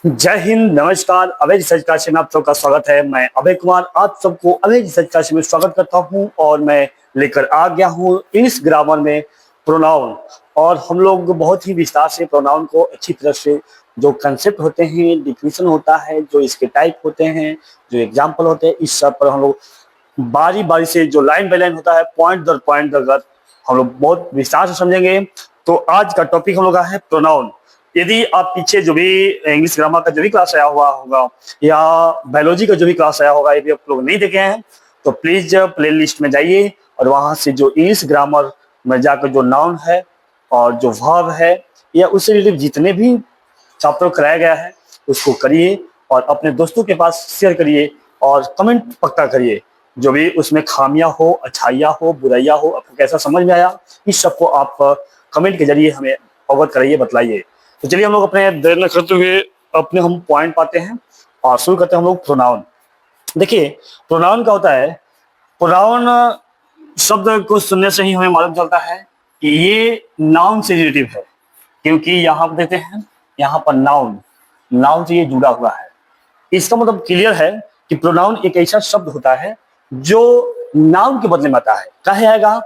जय हिंद, नमस्कार। अभय research class में आप सबका स्वागत है। मैं अभय कुमार आप सबको अभय रिसर्च क्लास में स्वागत करता हूं और मैं लेकर आ गया हूं इंग्लिश ग्रामर में प्रोनाउन। और हम लोग बहुत ही विस्तार से प्रोनाउन को अच्छी तरह से जो कंसेप्ट होते हैं, डिफिनेशन होता है, जो इसके टाइप होते हैं, जो एग्जाम्पल होते हैं, इस सब पर हम लोग बारी बारी से जो लाइन बाय लाइन होता है, पॉइंट दर पॉइंट अगर हम लोग बहुत विस्तार से समझेंगे। तो आज का टॉपिक हम लोग का है प्रोनाउन। यदि आप पीछे जो भी इंग्लिश ग्रामर का जो भी क्लास आया हुआ होगा या बायोलॉजी का जो भी क्लास आया होगा, यदि आप लोग नहीं देखे हैं तो प्लीज प्ले लिस्ट में जाइए और वहां से जो इंग्लिश ग्रामर में जाकर जो नाउन है और जो वर्ब है या उससे रिलेटेड जितने भी चैप्टर कराया गया है उसको करिए और अपने दोस्तों के पास शेयर करिए और कमेंट पक्का करिए। जो भी उसमें खामियां हो, अच्छाइयां हो, बुराइयां हो, आपको कैसा समझ में आया, इस सबको आप कमेंट के जरिए हमें अवगत कराइए, बतलाइए। तो चलिए हम लोग अपने देर न करते हुए अपने हम पॉइंट पाते हैं और शुरू करते हैं हम लोग प्रोनाउन। देखिए प्रोनाउन क्या होता है। प्रोनाउन शब्द को सुनने से ही हमें मालूम चलता है कि ये नाउन से रिलेटिव है, क्योंकि यहाँ पर देखते हैं, यहाँ पर नाउन नाउन से ये जुड़ा हुआ है। इसका मतलब क्लियर है कि प्रोनाउन एक ऐसा शब्द होता है जो नाउन के बदले में आता है। काहे आएगा?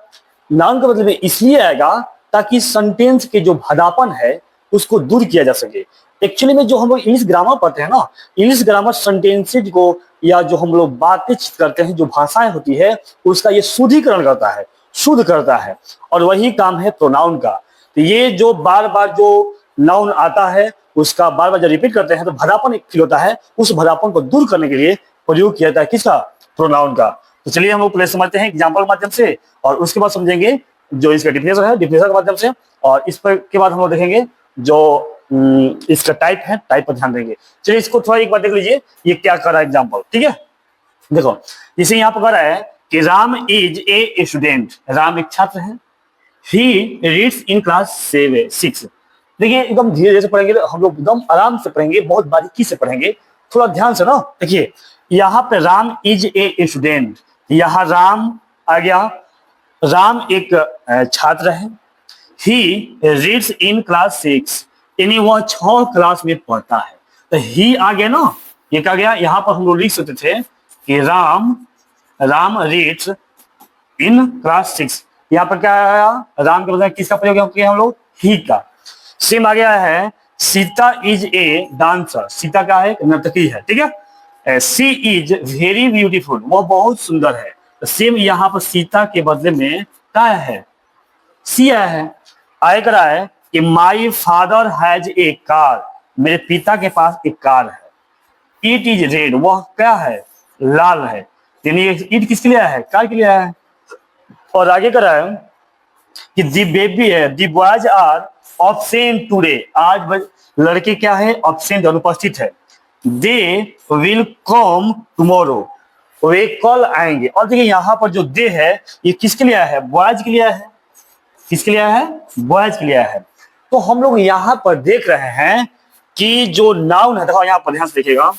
नाउन के बदले में इसलिए आएगा ताकि सेंटेंस के जो भदापन है उसको दूर किया जा सके। एक्चुअली में जो हम लोग इंग्लिश ग्रामर पढ़ते हैं ना, इंग्लिश ग्रामर सेंटेंसेज को या जो हम लोग बातें करते हैं, जो भाषाएं होती है, उसका ये शुद्धिकरण करता है, शुद्ध करता है। और वही काम है प्रोनाउन का। तो ये जो बार बार जो नाउन आता है उसका बार बार जब रिपीट करते हैं तो भदापन एक फील होता है। उस भदापन को दूर करने के लिए प्रयोग किया जाता है किसका? प्रोनाउन का। तो चलिए हम लोग पहले समझते हैं एग्जाम्पल के माध्यम से और उसके बाद समझेंगे जो इसका डिफिनेशन है, डिफिनेशन के माध्यम से। और इस पर के बाद हम लोग देखेंगे जो इसका टाइप है, टाइप पर ध्यान देंगे। चलिए इसको थोड़ा एक बार देख लीजिए, ये क्या कर रहा है एग्जाम्पल। ठीक है, देखो जैसे यहाँ पर कह रहा है कि Ram is a student. Ram एक छात्र है। He reads in class 6। देखिए एकदम धीरे धीरे से पढ़ेंगे, हम लोग एकदम आराम से पढ़ेंगे, बहुत बारीकी से पढ़ेंगे, थोड़ा ध्यान से ना। देखिए यहाँ पे राम इज ए स्टूडेंट, यहाँ राम आ गया। राम एक छात्र है। ही रीड्स इन क्लास 6, यानी वह 6 क्लास में पढ़ता है। तो ही आ गया ना, ये क्या गया? यहाँ पर हम लोग लिख सकते थे कि राम रीड्स इन क्लास 6। यहाँ पर क्या आया? राम के बदले किसका प्रयोग किया हम लोग? ही का। सेम आ गया है Sita is a dancer. Sita क्या है? नर्तकी है। ठीक है। सी इज वेरी ब्यूटीफुल, वह बहुत सुंदर है। तो सेम यहाँ पर सीता के बदले में क्या है? सी आया है। आगे कह रहा है कि my father has a car, मेरे पिता के पास एक कार है। इट इज रेड, वह क्या है? लाल है। यानी इट किसके लिए है? कार के लिए है। और आगे कह रहा है कि दी बेबी है, दी बॉयज आर ऑब्सेंट टुडे, आज लड़के क्या है? ऑब्सेंट, अनुपस्थित है। दे विल कम टुमारो, वे कल आएंगे। और देखिए यहाँ पर जो दे है ये किसके लिए है? बॉयज के लिए है। किसके लिए है? बॉयज के लिए है। तो हम लोग यहाँ पर देख रहे हैं कि जो नाउन है, देखो यहाँ पर ध्यान से देखिएगा,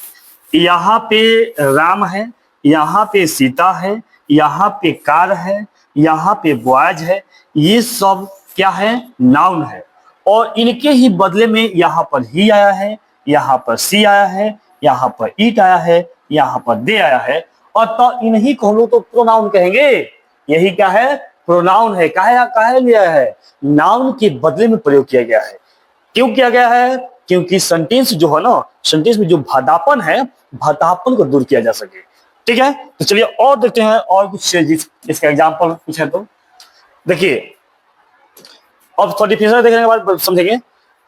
यहाँ पे राम है, यहाँ पे सीता है, यहाँ पे कार है, यहाँ पे बॉयज है। ये सब क्या है? नाउन है। और इनके ही बदले में यहाँ पर ही आया है, यहाँ पर सी आया है, यहाँ पर ईट आया है, यहाँ पर दे आया है। और तो इन्हीं को हम लोग तो प्रोनाउन कहेंगे। यही क्या है? प्रोनाउन है। काहे लिया है? नाउन के बदले में प्रयोग किया गया है। क्यों किया गया है? क्योंकि सेंटेंस जो है ना, सेंटेंस में जो भादापन है, भादापन को दूर किया जा सके। ठीक है, तो चलिए और देखते हैं और कुछ इसका एग्जांपल कुछ है। तो देखिए अब तो डिफिनेशन देखने के बाद समझेंगे।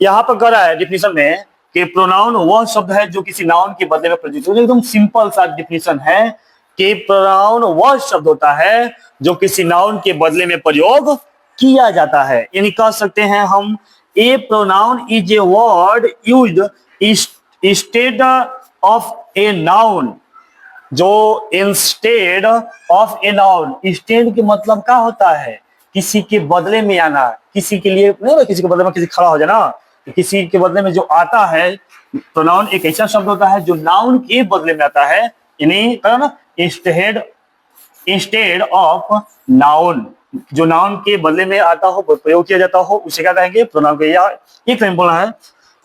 यहाँ पर कह रहा है डिफिनेशन में कि प्रोनाउन वह शब्द है जो किसी नाउन के बदले में प्रयुक्त होता है। एकदम सिंपल सा डिफिनेशन है कि प्रोनाउन वह शब्द होता है जो किसी नाउन के बदले में प्रयोग किया जाता है। यानी कह सकते हैं हम, a pronoun is a word used instead of a noun. जो instead of a noun, instead के मतलब क्या होता है? किसी के बदले में आना, किसी के लिए नहीं, किसी के बदले में किसी खड़ा हो जाना, तो किसी के बदले में जो आता है। प्रोनाउन एक ऐसा शब्द होता है जो नाउन के बदले में आता है, यानी कहो ना इंस्टेड ऑफ नाउन, जो नाउन के बदले में आता हो, प्रयोग किया जाता हो, उसे क्या कहेंगे? प्रोनाउन के। या एक टाइम बोलना है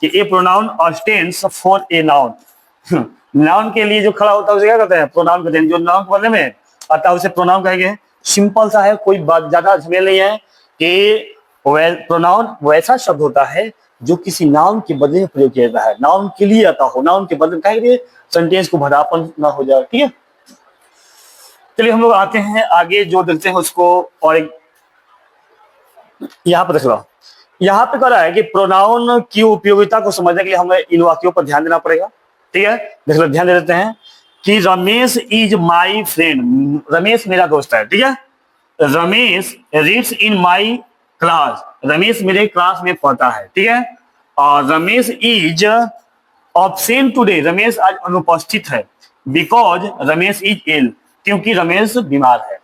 कि a pronoun stands for a noun. Noun के लिए जो खड़ा होता है उसे क्या कहते हैं? प्रोनाउन कहते हैं। जो नाउन के बदले में आता है उसे प्रोनाउन कहेंगे। सिंपल सा है, कोई बात ज्यादा झमेल नहीं है कि प्रोनाउन वैसा शब्द होता है जो किसी नाउन के बदले में प्रयोग किया जाता है, नाउन के लिए आता हो, नाउन के बदले में कहेंगे सेंटेंस को भरापन ना हो जाए। ठीक है, चलिए हम लोग आते हैं आगे, जो देखते हैं उसको। और एक यहाँ पर देख लो, यहाँ पे कह रहा है कि प्रोनाउन की उपयोगिता को समझने के लिए हमें इन वाक्यों पर ध्यान देना पड़ेगा। ठीक है, देख लो, ध्यान दे देते हैं कि Ramesh is my friend, Ramesh मेरा दोस्त है। ठीक है, Ramesh reads in my class, Ramesh मेरे क्लास में पढ़ता है। ठीक है, और Ramesh is absent today, Ramesh आज अनुपस्थित है। बिकॉज रमेश इज इल, क्योंकि रमेश बीमार है।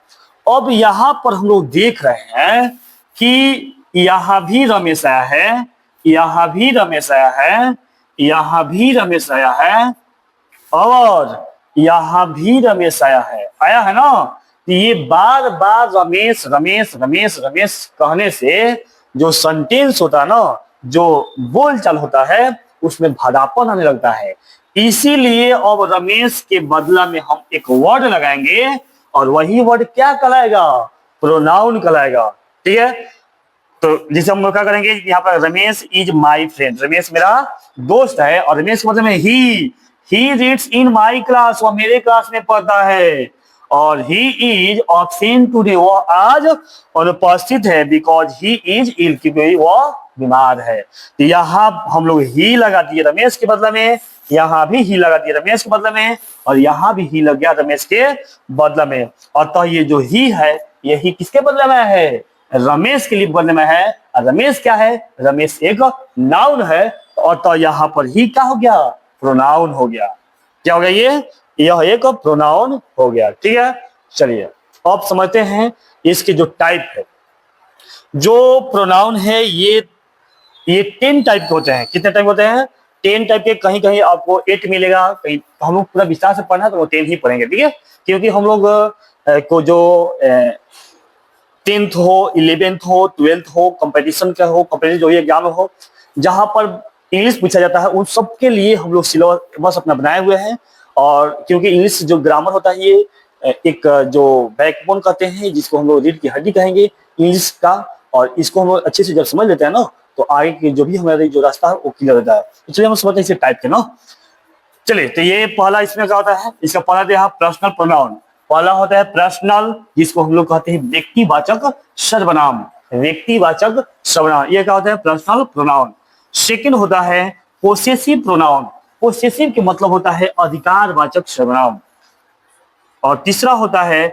अब यहां पर हम लोग देख रहे हैं कि यहां भी रमेश आया है, यहां भी रमेश आया है, यहां भी रमेश आया है, और यहां भी रमेश आया है ना। तो ये बार बार रमेश रमेश रमेश रमेश कहने से जो सेंटेंस होता है ना, जो बोलचाल होता है, उसमें भादापन आने लगता है। इसीलिए अब रमेश के बदला में हम एक वर्ड लगाएंगे, और वही वर्ड क्या कहलाएगा? प्रोनाउन कहलाएगा। ठीक है, तो जिसे हम लोग क्या करेंगे, यहाँ पर Ramesh is my friend, Ramesh मेरा दोस्त है, और रमेश के मतलब में he reads in my class, वह मेरे क्लास में पढ़ता है। और ही इज ऑब्सेंट टुडे, वह आज अनुपस्थित है। बिकॉज ही इज इल, क्योंकि वह बीमार है। तो यहाँ हम लोग ही लगा दिए रमेश के बदले में, यहाँ भी ही लगा दिए रमेश के बदले में, और यहाँ भी ही लग गया रमेश के बदले में। और तो ये जो ही है, यही किसके बदले में है? रमेश के लिए बदले में है। और रमेश क्या है? रमेश एक नाउन है, और तो यहाँ पर ही क्या हो गया? प्रोनाउन हो गया। क्या हो गया? यह एक प्रोनाउन हो गया। ठीक है, चलिए अब समझते हैं इसके जो टाइप है। जो प्रोनाउन है ये 10 टाइप के होते हैं। कितने टाइप होते हैं? 10 टाइप के। कहीं कहीं आपको 8 मिलेगा, कहीं तो हम लोग पूरा विस्तार से पढ़ना है तो वो 10 ही पढ़ेंगे। ठीक है, क्योंकि हम लोग को जो 10th हो, 11th हो, 12th हो, कंपटीशन का हो, कंपटीशन जो एग्जाम हो, जहां पर इंग्लिश पूछा जाता है, उन सब के लिए हम लोग सिलेबस अपना बनाए हुए हैं। और क्योंकि इंग्लिश जो ग्रामर होता है, ये एक जो बैकबोन कहते हैं, जिसको हम लोग रीढ़ की हड्डी कहेंगे इंग्लिश का, और इसको हम लोग अच्छे से जब समझ लेते हैं ना, तो आगे की जो भी हमारे जो रास्ता है वो क्लियर होता है। तो चलिए हम समझते हैं इसे टाइप के ना। चलिए, तो ये पहला इसमें क्या होता है? इसका पहला दिया पर्सनल प्रोनाउन। पहला होता है पर्सनल, जिसको हम लोग कहते हैं व्यक्तिवाचक सर्वनाम, व्यक्तिवाचक सर्वनाम, ये क्या होता है? Personal pronoun. सेकंड होता है पोसेसिव प्रोनाउन, पोसेसिव के मतलब होता है अधिकारवाचक सर्वनाम। और तीसरा होता है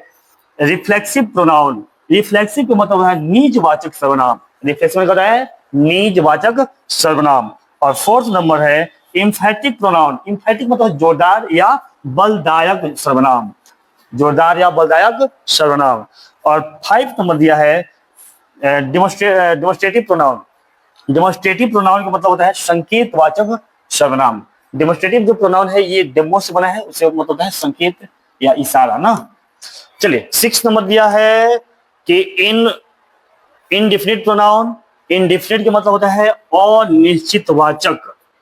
रिफ्लेक्सिव प्रोनाउन, रिफ्लेक्सिव के मतलब है निजवाचक सर्वनाम, रिफ्लेक्सिव में कहता है निजवाचक सर्वनाम। और फोर्थ नंबर है इम्फेटिक प्रोनाउन, इम्फेटिक मतलब जोरदार या बलदायक सर्वनाम, जोरदार या बलदायक सर्वनाम। और 5 नंबर दिया है डेमोस्ट्रेटिव प्रोनाउन, डेमोस्ट्रेटिव प्रोनाउन का मतलब होता है संकेतवाचक सर्वनाम। डेमोस्ट्रेटिव जो प्रोनाउन है ये डेमो से बना है, उससे मतलब होता है संकेत या इशारा ना। चलिए 6 नंबर दिया है कि इनडिफिनिट प्रोनाउन, इनडिफिनिट का मतलब होता है अनिश्चितवाचक,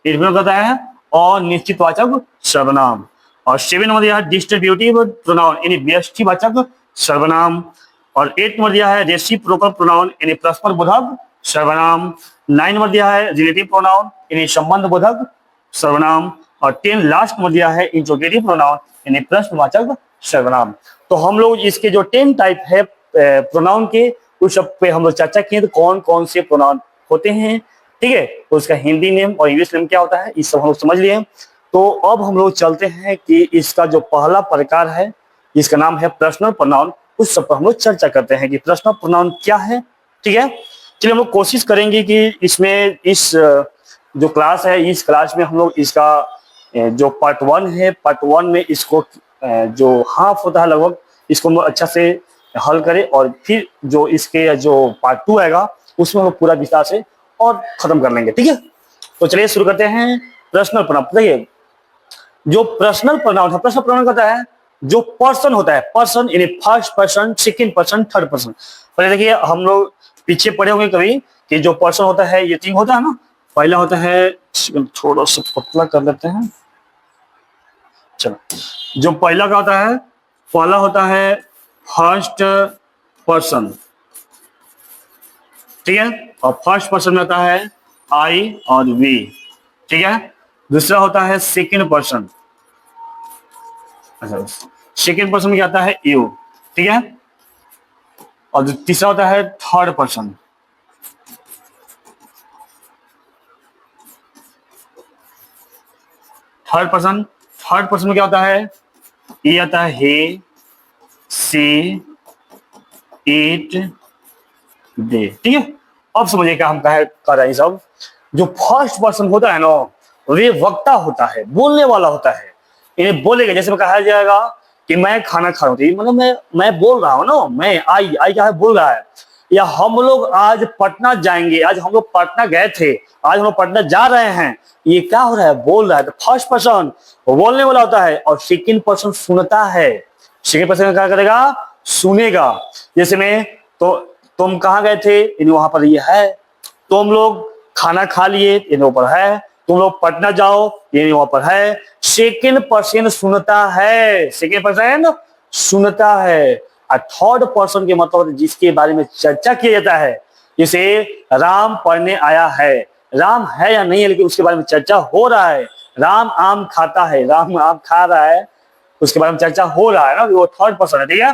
इनडिफिनिट होता है अनिश्चितवाचक सर्वनाम। और 7 नंबर दिया है डिस्ट्रीब्यूटिव प्रोनाउन, यानी व्यष्टिवाचक सर्वनाम। और 8 नंबर दिया है रेसिप्रोकल प्रोनाउन, यानी परस्पर बोधक सर्वनाम। 9 नंबर दिया है रिलेटिव प्रोनाउन, यानी संबंध बोधक सर्वनाम। और 10 लास्ट नंबर दिया है इंट्रोगेटिव प्रोनाउन, यानी प्रश्नवाचक सर्वनाम। तो हम लोग इसके जो 10 टाइप है प्रोनाउन के, उस सब पे हम लोग चर्चा किए, तो कौन कौन से प्रोनाउन होते हैं। ठीक है, तो उसका हिंदी नेम और इंग्लिश नेम क्या होता है, इस सब हम लोग समझ लिए। तो अब हम लोग चलते हैं कि इसका जो पहला प्रकार है, इसका नाम है पर्सनल प्रोनाउन। उस सब पर हम लोग चर्चा करते हैं कि पर्सनल प्रोनाउन क्या है। ठीक है, चलिए हम लोग कोशिश करेंगे कि इसमें इस जो क्लास है, इस क्लास में हम लोग इसका जो पार्ट 1 है, पार्ट 1 में इसको जो हाफ होता है लगभग, इसको हम लोग अच्छा से हल करें, और फिर जो इसके जो पार्ट 2 आएगा उसमें हम लोग पूरा विस्तार से और खत्म कर लेंगे। ठीक है, तो चलिए शुरू करते हैं पर्सनल प्रोनाउन। देखिए, जो पर्सनल प्रोनाउन है, पर्सनल प्रोनाउन कहता है जो पर्सन होता है, पर्सन यानी first person, second person, third person. पहले देखिए, हम लोग पीछे पढ़े होंगे कभी कि जो पर्सन होता है ये 3 होता है ना, पहला होता है, थोड़ा सा पतला कर लेते हैं। चलो, जो पहला का होता है, पहला होता है फर्स्ट पर्सन, ठीक है, और फर्स्ट पर्सन में आता है आई और वी, ठीक है। दूसरा होता है सेकंड पर्सन, अच्छा, सेकंड पर्सन में क्या आता है यू, ठीक है। और तीसरा होता है थर्ड पर्सन, थर्ड पर्सन में क्या होता है, ये आता है हे, सी, इट, दे, ठीक है। अब समझिए क्या हम कर रहे हैं सब। जो फर्स्ट पर्सन होता है ना, वे वक्ता होता है, बोलने वाला होता है। इन्हें बोलेगा, जैसे कहा जाएगा कि मैं खाना खा रहा हूँ, मतलब मैं बोल रहा हूँ ना, मैं आई क्या है, बोल रहा है। या हम लोग आज पटना जाएंगे, आज हम लोग पटना गए थे, आज हम लोग पटना जा रहे हैं, ये क्या हो रहा है, बोल रहा है। तो फर्स्ट पर्सन बोलने वाला होता है, और सेकंड पर्सन सुनता है। सेकंड पर्सन क्या करेगा, सुनेगा। जैसे में तो तुम कहाँ गए थे, वहां पर ये है। तुम लोग खाना खा लिए, ये ऊपर है। तुम लोग पटना जाओ, ये वहां पर है। सेकंड पर्सन सुनता है, सेकंड पर्सन सुनता है। और थर्ड पर्सन के मतलब जिसके बारे में चर्चा किया जाता है, जैसे राम पढ़ने आया है, राम है या नहीं है, लेकिन उसके बारे में चर्चा हो रहा है। राम आम खाता है, राम आम खा रहा है, उसके बारे में चर्चा हो रहा है ना, वो थर्ड पर्सन है, ठीक है।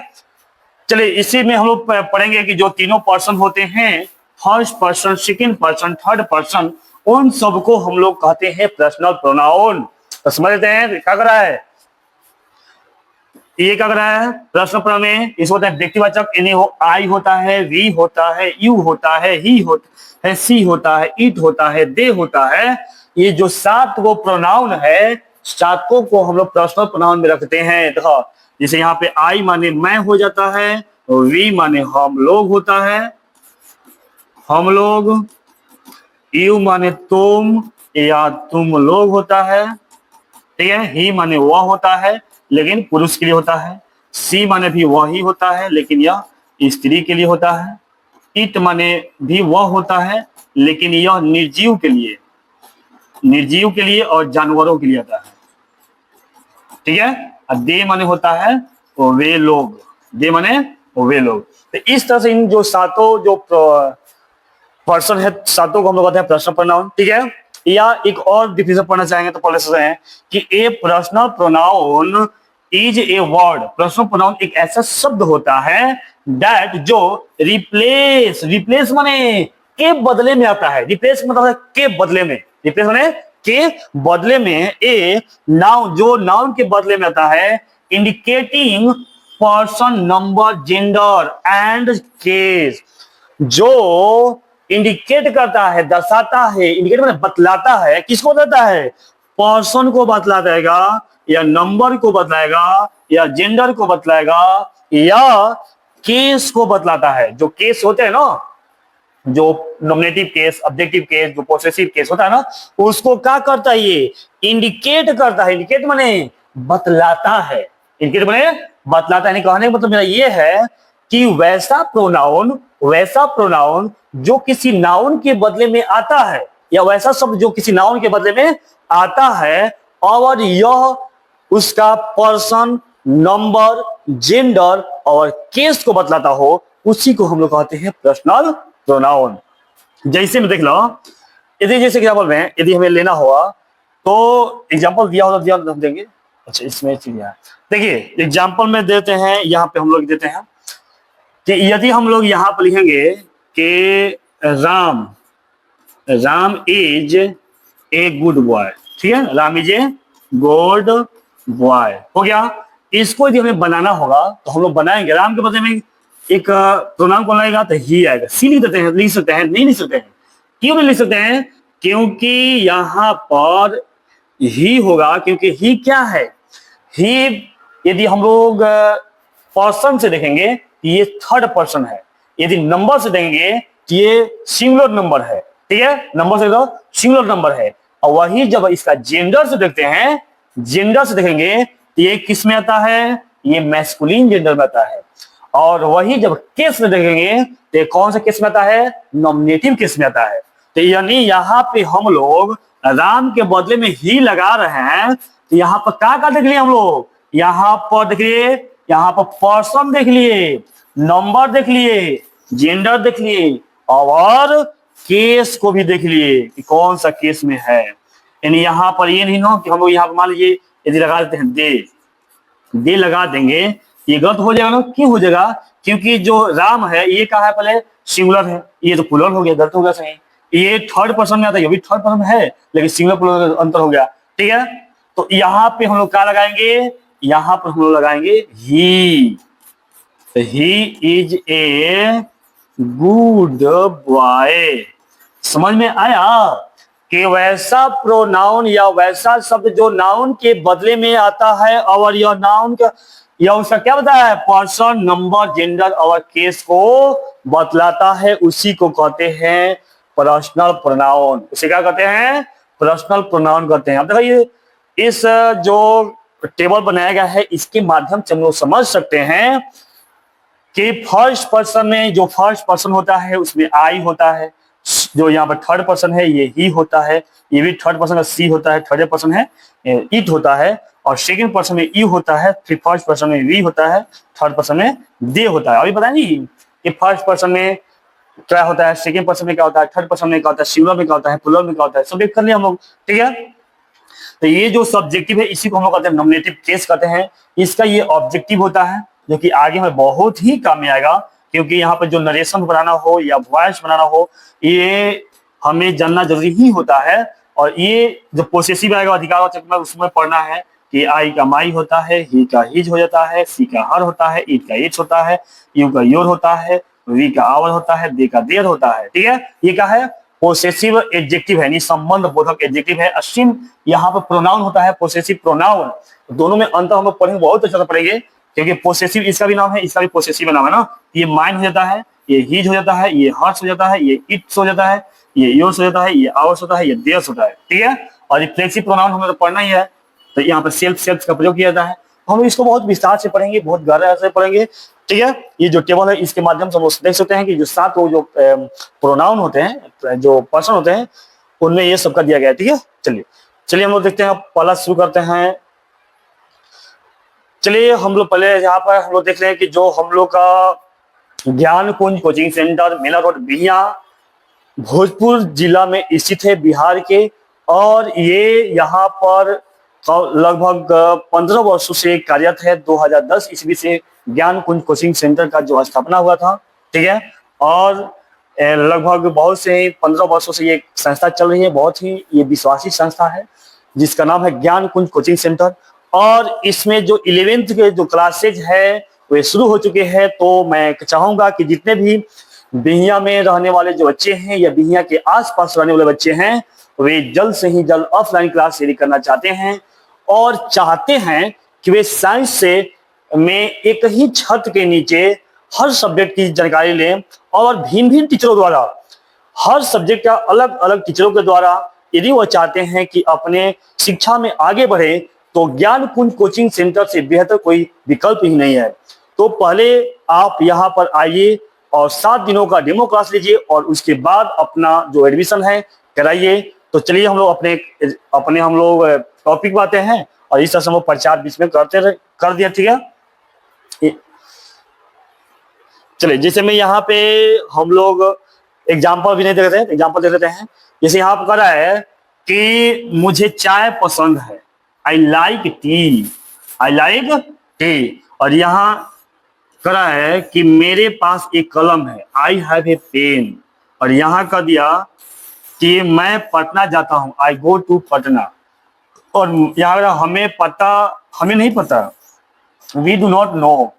चलिए, इसी में हम लोग पढ़ेंगे कि जो तीनों पर्सन होते हैं, first person, second person, third person, उन सबको हम लोग कहते हैं पर्सनल प्रोनाउन। तो समझ लेते हैं क्या कर रहा है, ये क्या कर रहा है, पर्सनल प्रोनाउन में इसको होता है व्यक्तिवाचक, इन्हें हो आई होता है, वी होता है, यू होता है, ही होता है, सी होता है, इट होता है, दे होता है। ये जो 7 वो प्रोनाउन है, 7 को हम लोग पर्सनल प्रोनाउन में रखते हैं। देखो, जैसे यहाँ पे आई माने मैं हो जाता है, वी माने हम लोग होता है, हम लोग, यू माने तुम या तुम लोग होता है, ठीक है। ही माने वह होता है, लेकिन पुरुष के लिए होता है। सी माने भी वही होता है, लेकिन यह स्त्री के लिए होता है। इट माने भी वह होता है, लेकिन यह निर्जीव के लिए, निर्जीव के लिए और जानवरों के लिए होता है, ठीक है। और दे माने होता है वे लोग, दे माने वे लोग। तो इस तरह से इन जो 7 जो पर्सन है, 7 को हम लोग कहते हैं पर्सनल प्रोनाउन, ठीक है। या एक और डिफिनेशन पढ़ना चाहेंगे तो पढ़ सकते हैं कि ए personal pronoun is a word. Personal pronoun एक ऐसा शब्द होता है दैट जो रिप्लेस माने के बदले में आता है। रिप्लेस मतलब है के बदले में, रिप्लेस माने के बदले में, ए नाउन जो नाउन के बदले में आता है, indicating person, number, gender and case, जो इंडिकेट करता है, दर्शाता है, इंडिकेट मतलब बतलाता है, किसको बतलाता है, पर्सन को बतलाएगा, या नंबर को बतलाएगा, या जेंडर को बतलाएगा, या केस को बतलाता है। जो केस होते हैं ना, जो नॉमिनेटिव केस, ऑब्जेक्टिव केस, जो पोसेसिव केस होता है ना, उसको क्या करता है, ये इंडिकेट करता है। इंडिकेट माने बतलाता है, इंडिकेट माने बतलाता है। कहने का मतलब मेरा ये है कि वैसा प्रोनाउन जो किसी नाउन के बदले में आता है, या वैसा शब्द जो किसी नाउन के बदले में आता है, और यह उसका पर्सन, नंबर, जेंडर और केस को बतलाता हो, उसी को हम लोग कहते हैं पर्सनल प्रोनाउन। जैसे में देख लो, यदि जैसे एग्जाम्पल में यदि हमें लेना होगा, तो एग्जाम्पल दिया होगा, हम देंगे। अच्छा, इसमें देखिए एग्जाम्पल में देते हैं, यहाँ पे हम लोग देते हैं कि यदि हम लोग यहाँ पर लिखेंगे कि Ram is a good boy, ठीक है, Ram is a good boy हो गया। इसको यदि हमें बनाना होगा तो हम लोग बनाएंगे, राम के बदले में एक प्रोनाउन कौन आएगा, तो ही आएगा। सी लिख देते हैं, लिख सकते हैं, नहीं लिख सकते हैं, क्यों नहीं लिख सकते हैं, क्योंकि यहां पर ही होगा, क्योंकि ही क्या है, ही यदि हम लोग पर्सन से देखेंगे ये थर्ड पर्सन है, यदि नंबर से देखेंगे तो ये सिंगुलर नंबर है, ठीक है, नंबर से तो सिंगुलर नंबर है। और वही जब इसका जेंडर से देखते हैं, जेंडर से देखेंगे तो ये किस में आता है, ये मैस्कुलिन जेंडर में आता है। और वही जब केस में देखेंगे तो कौन सा केस में आता है, नॉमिनेटिव केस में आता है। तो यानी यहाँ पे हम लोग राम के बदले में ही लगा रहे हैं, तो यहाँ पर क्या देख लिए हम लोग, यहाँ पर देख लिए, यहाँ पर पर्सन देख लिए, नंबर देख लिए, जेंडर देख लिए और केस को भी देख लिए कि कौन सा केस में है। यानी यहाँ पर ये नहीं ना कि हम लोग यहाँ पर मान लीजिए यदि लगा देते हैं दे लगा देंगे, ये गलत हो जाएगा ना। क्यों हो जाएगा, क्योंकि जो राम है ये क्या है, पहले सिंगुलर है, ये तो प्लूरल हो गया, गलत हो गया सही। ये थर्ड पर्सन में आता है, ये भी थर्ड पर्सन है लेकिन सिंगुलर प्लूरल अंतर हो गया, ठीक है। तो यहाँ पे हम लोग क्या लगाएंगे, यहाँ पर हम लोग लगाएंगे he is a good boy. समझ में आया कि वैसा प्रोनाउन या वैसा शब्द जो नाउन के बदले में आता है और यह नाउन का या उसका क्या बताया है, पर्सन, नंबर, जेंडर और केस को बतलाता है, उसी को कहते हैं पर्सनल प्रोनाउन। उसे क्या कहते हैं, पर्सनल प्रोनाउन कहते हैं। अब देखो ये इस जो टेबल बनाया गया है इसके माध्यम से हम लोग समझ सकते हैं कि फर्स्ट पर्सन में जो फर्स्ट पर्सन होता है उसमें आई होता है, जो यहाँ पर थर्ड पर्सन है ये ही होता है, ये भी थर्ड पर्सन का सी होता है, थर्ड पर्सन है इट होता है, और सेकंड पर्सन में ई होता है, फिर फर्स्ट पर्सन में वी होता है, थर्ड पर्सन में दे होता है। अभी पता नहीं कि फर्स्ट पर्सन में क्या होता है, सेकंड पर्सन में क्या होता है, थर्ड पर्सन में क्या होता है, सिंगुलर में क्या होता है, प्लूरल में क्या होता है, सब देख कर लिया हम लोग, ठीक है। तो ये जो सब्जेक्टिव है इसी को हम लोग कहते हैं नॉमिनेटिव केस कहते हैं। इसका ये ऑब्जेक्टिव होता है जो कि आगे हमें बहुत ही काम में आएगा, क्योंकि यहाँ पर जो नरेशन बनाना हो या वॉइस बनाना हो ये हमें जानना जरूरी ही होता है। और ये जो पोसेसिव आएगा अधिकार वाचक में उसमें पढ़ना है कि आई का माई होता है, ही का हिज हो जाता है, सी का हर होता है, इट का इट्स होता है, यू का योर होता है, वी का आवर होता है, दे का देयर होता है, ठीक है। ये क्या है, पोसेसिव एडजेक्टिव है, यानी संबंध बोधक एडजेक्टिव है। असीम यहाँ पर प्रोनाउन होता है, पोसेसिव प्रोनाउन। दोनों में अंतर हम लोग पढ़ेंगे, बहुत अच्छा से पढ़ेंगे, क्योंकि पोसेसिव इसका भी नाम है, इसका भी पोसेसिव नाम है ना। ये माइन हो जाता है, ये हिज हो जाता है, ये हर्ष हो जाता है, ये इट्स हो जाता है, ये योर्स हो जाता है, ये आवर्स होता है, ये देयर्स होता है, ठीक है। और रिफ्लेक्सिव प्रोनाउन हमें तो पढ़ना ही है, तो यहाँ पर सेल्फ का प्रयोग किया जाता है। हम इसको बहुत विस्तार से पढ़ेंगे, बहुत गहराई से पढ़ेंगे, ठीक है। ये जो टेबल है इसके माध्यम से हम देख सकते हैं कि जो 7 जो प्रोनाउन होते हैं, जो पर्सन होते हैं, उनमें ये सबका दिया गया है, ठीक है। चलिए हम लोग देखते हैं, पहला शुरू करते हैं। चलिए हम लोग पहले यहाँ पर हम लोग देख रहे हैं कि जो हम लोग का ज्ञान कुंज कोचिंग सेंटर मेला रोड बिहिया भोजपुर जिला में स्थित है, बिहार के। और ये यहाँ पर लगभग 15 वर्षों से कार्यरत है। 2010 ईस्वी से ज्ञान कुंज कोचिंग सेंटर का जो स्थापना हुआ था, ठीक है। और लगभग बहुत से 15 वर्षों से ये संस्था चल रही है, बहुत ही ये विश्वासी संस्था है जिसका नाम है ज्ञान कुंज कोचिंग सेंटर। और इसमें जो 11th के जो क्लासेज है वे शुरू हो चुके हैं। तो मैं चाहूंगा कि जितने भी बिहिया में रहने वाले जो बच्चे हैं या बिहिया के आसपास रहने वाले बच्चे हैं वे जल्द से ही जल्द ऑफलाइन क्लास शेयर करना चाहते हैं और चाहते हैं कि वे साइंस से में एक ही छत के नीचे हर सब्जेक्ट की जानकारी लें और भिन्न भिन्न टीचरों द्वारा, हर सब्जेक्ट का अलग अलग टीचरों के द्वारा यदि वो चाहते हैं कि अपने शिक्षा में आगे बढ़े तो ज्ञान कुंज कोचिंग सेंटर से बेहतर कोई विकल्प ही नहीं है। तो पहले आप यहाँ पर आइए और 7 दिनों का डेमो क्लास लीजिए और उसके बाद अपना जो एडमिशन है कराइए। तो चलिए हम लोग अपने हम लोग टॉपिक पे आते हैं और इस तरह से हम लोग प्रचार बीच में कर दिया, ठीक है। चलिए जैसे मैं यहाँ पे हम लोग एग्जाम्पल भी नहीं दे रहे थे, एग्जाम्पल दे देते हैं। जैसे यहाँ पर कह रहा है कि मुझे चाय पसंद है, I like T, I like T. और यहाँ कह रहा है कि मेरे पास एक कलम है, आई हैव ए पेन। और यहाँ कह दिया कि मैं पटना जाता हूँ, आई गो टू पटना। और यहाँ हमें नहीं पता, वी डू नॉट नो।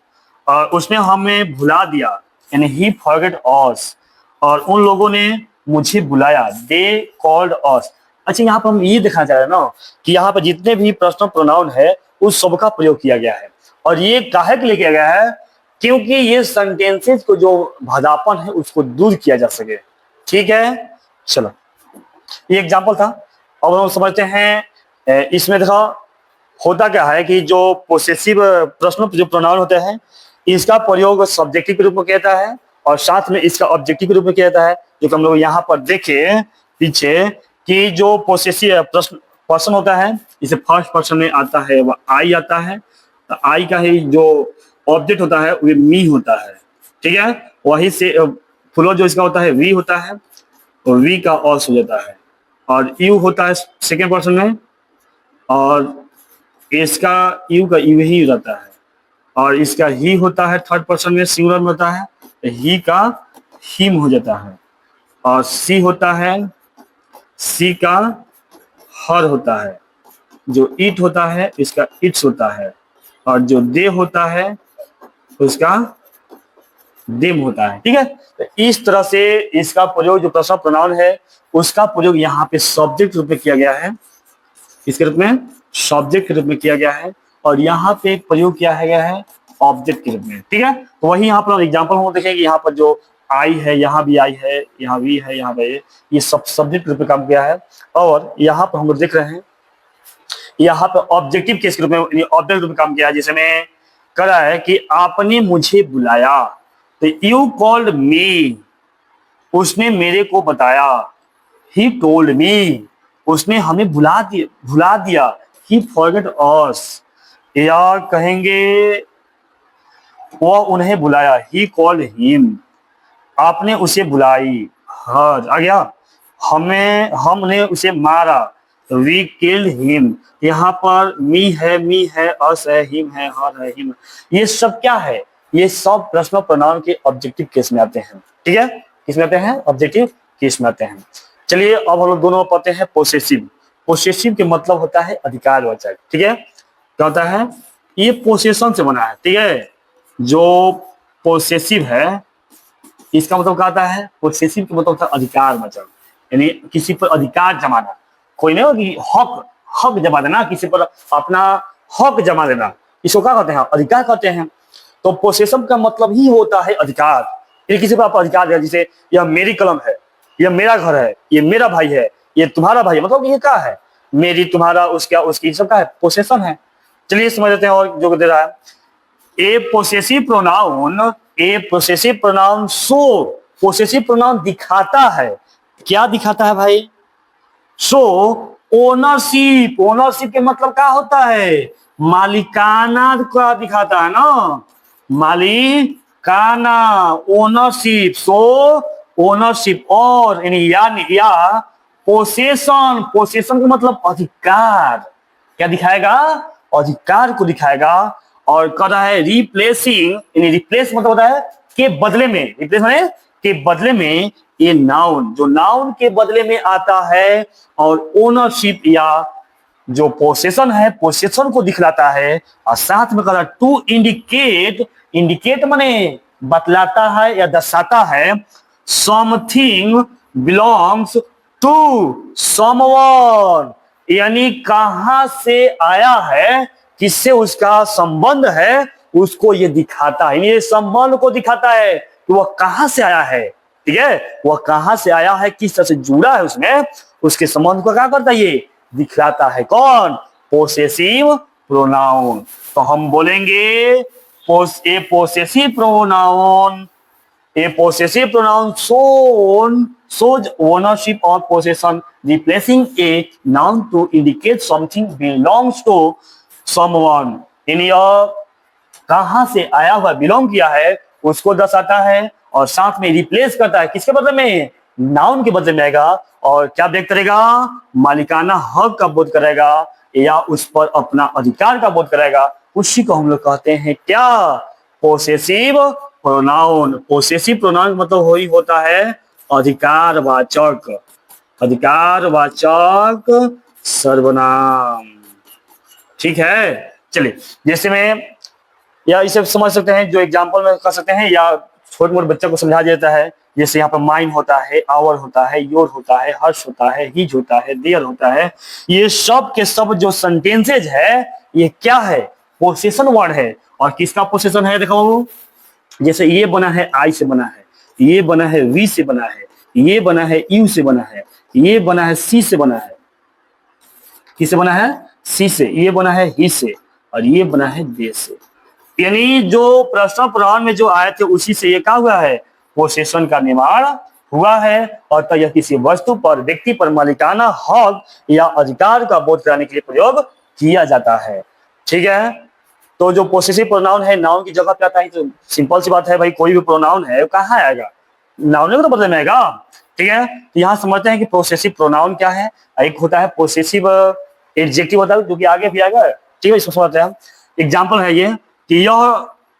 और उसने हमें भुला दिया, यानी ही फॉरगेट अस। और उन लोगों ने मुझे बुलाया, दे कॉल्ड अस। अच्छा, यहाँ पर हम ये दिखाना चाह रहे हैं ना कि यहाँ पर जितने भी पर्सनल प्रोनाउन है उस सब का प्रयोग किया गया है। और ये काहे के लिए किया गया है, क्योंकि ये सेंटेंसेस को जो भादापन है उसको दूर किया जा सके, ठीक है। चलो ये एग्जाम्पल था। अब हम समझते हैं इसमें देखो होता क्या है कि जो पोसेसिव पर्सनल जो प्रोनाउन होते हैं इसका प्रयोग सब्जेक्टिव के रूप में किया जाता है और साथ में इसका ऑब्जेक्टिव के रूप में किया जाता है, जो कि हम लोग यहाँ पर देखें पीछे कि जो पोसेसिव पर्सन होता है, इसे फर्स्ट पर्सन में आता है वह आई आता है, तो आई का ही जो ऑब्जेक्ट होता है वो मी होता है, ठीक है। वही से फ्लो जो इसका होता है वी होता है, और वी का ऑस हो जाता है, और यू होता है सेकेंड पर्सन में, और इसका यू का यू ही हो जाता है, और इसका ही होता है थर्ड पर्सन में सिंगुलर में होता है, तो ही का हिम हो जाता है, और सी होता है, सी का हर होता है, जो ईट होता है इसका इट्स होता है, और जो दे होता है उसका देम होता है, ठीक है। तो इस तरह से इसका प्रयोग जो पर्सनल प्रोनाउन है उसका प्रयोग यहाँ पे सब्जेक्ट रूप में किया गया है, इसके रूप में सब्जेक्ट के रूप में किया गया है, और यहाँ पे प्रयोग किया गया है ऑब्जेक्ट के रूप में, ठीक है। तो वही यहाँ पर एग्जाम्पल हम देखेंगे, यहाँ पर जो आई है, यहाँ भी आई है, यहाँ वी है, यहाँ पे ये सब सब्जेक्ट रूप में काम किया है। और यहाँ पर हम लोग देख रहे हैं यहाँ पर ऑब्जेक्टिव केस के रूप में ऑब्जेक्ट रूप में काम किया है, जिसमें कह रहा है कि आपने मुझे बुलाया, तो यू कॉल्ड मी, उसने मेरे को बताया, ही टोल्ड मी, उसने हमें भुला दिया, ही फॉरगेट अस, या कहेंगे वह उन्हें बुलाया, ही कॉल्ड हिम, आपने उसे बुलाई, हर आ गया, हमने उसे मारा, वी किल्ड हिम, यहाँ पर मी है, अस है, हिम है, हर है, हिम, ये सब क्या है, ये सब पर्सनल प्रोनाउन के ऑब्जेक्टिव केस में आते हैं, ठीक है। किस में आते हैं? ऑब्जेक्टिव केस में आते हैं। चलिए अब हम लोग दोनों पढ़ते हैं पोसेसिव। पोसेसिव के मतलब होता है अधिकारवाचक, ठीक है। क्या होता है? ये पोसेशन से बना है, ठीक है। जो पोसेसिव है इसका मतलब क्या आता है? पोसेसिव का मतलब होता है अधिकारवाचक, यानी किसी पर अधिकार जमाना, कोई नहीं होगी हक जमा देना, किसी पर अपना हक जमा देना, इसको क्या कहते हैं? अधिकार कहते हैं। तो पोसेशन का मतलब ही होता है अधिकार, ये किसी पर आप अधिकार दिया, जैसे यह मेरी कलम है, यह मेरा घर है, ये मेरा भाई है, ये तुम्हारा भाई है, मतलब ये क्या है? मेरी, तुम्हारा, उसका, उसकी, सब का है, पोसेशन है। चलिए समझ लेते हैं और जो दे रहा है। A possessive pronoun show, possessive pronoun दिखाता है, क्या दिखाता है भाई? शो ओनरशिप, ओनरशिप के मतलब क्या होता है? मालिकाना का दिखाता है ना, मालिकाना, ओनरशिप, सो ओनरशिप, और या पोसेशन, पोसेशन का मतलब अधिकार, क्या दिखाएगा? अधिकार को दिखाएगा। और कह रहा है रिप्लेसिंग, यानी रिप्लेस मतलब होता है के बदले में, रिप्लेस माने के बदले में, ये नाउन, जो नाउन के बदले में आता है, और ओनरशिप या जो पोसेशन है, पोसेशन को दिखलाता है। और साथ में कह रहा टू इंडिकेट, इंडिकेट माने बतलाता है या दर्शाता है, समथिंग बिलोंग्स टू समवन, यानी कहां से आया है, किससे उसका संबंध है, उसको ये दिखाता है, ये संबंध को दिखाता है कि वह कहां से आया है, ठीक है। वह कहां से आया है, किस तरह से जुड़ा है उसमें, उसके संबंध को क्या करता है, ये दिखलाता है। कौन? Possessive pronoun. तो हम बोलेंगे a possessive pronoun, a possessive pronoun shows ownership or possession, replacing a noun to indicate something belongs to someone, यानी कहां से आया हुआ, बिलोंग किया है, उसको दर्शाता है, और साथ में रिप्लेस करता है, किसके बदले में? नाउन के बदले में आएगा, और क्या व्यक्त करेगा? मालिकाना हक का बोध करेगा, या उस पर अपना अधिकार का बोध करेगा। उसी को हम लोग कहते हैं क्या? Possessive pronoun. पोसेसिव प्रोनाउन मतलब वही होता है अधिकारवाचक, अधिकारवाचक सर्वनाम, ठीक है। चलिए जैसे में या इसे समझ सकते हैं, जो एग्जांपल में कर सकते हैं, या छोटे मोटे बच्चे को समझा देता है। जैसे यहाँ पर माइन होता है, आवर होता है, योर होता है, हर्ष होता है, हिज होता है, देयर होता है, ये सब के सब जो सेंटेंसेज है, ये क्या है? पोसेशन वर्ड है। और किसका पोसेशन है? देखो, जैसे ये बना है आई से बना है, ये बना है वी से बना है, ये बना है यू से बना है, ये बना है सी से बना है, किससे बना है? सी से, ये बना है ही से, और ये बना है दे से, यानी जो प्रश्न पुराण में जो आए थे उसी से ये क्या हुआ है? पोसेशन का निर्माण हुआ है, और तो यह किसी वस्तु पर, व्यक्ति पर मालिकाना हक या अधिकार का बोध कराने के लिए प्रयोग किया जाता है। ठीक है, तो जो पोसेसिव प्रोनाउन है नाउन की जगह पे आता है, तो सिंपल सी बात है भाई, कोई भी प्रोनाउन है वो कहाँ आएगा, नाउन को तो बदले में आएगा। ठीक है, तो यहाँ समझते हैं कि पोसेसिव प्रोनाउन क्या है। एक होता है पोसेसिव एडजेक्टिव होता है, जो कि आगे भी आएगा। ठीक है, इसको समझते हैं। एग्जाम्पल है ये कि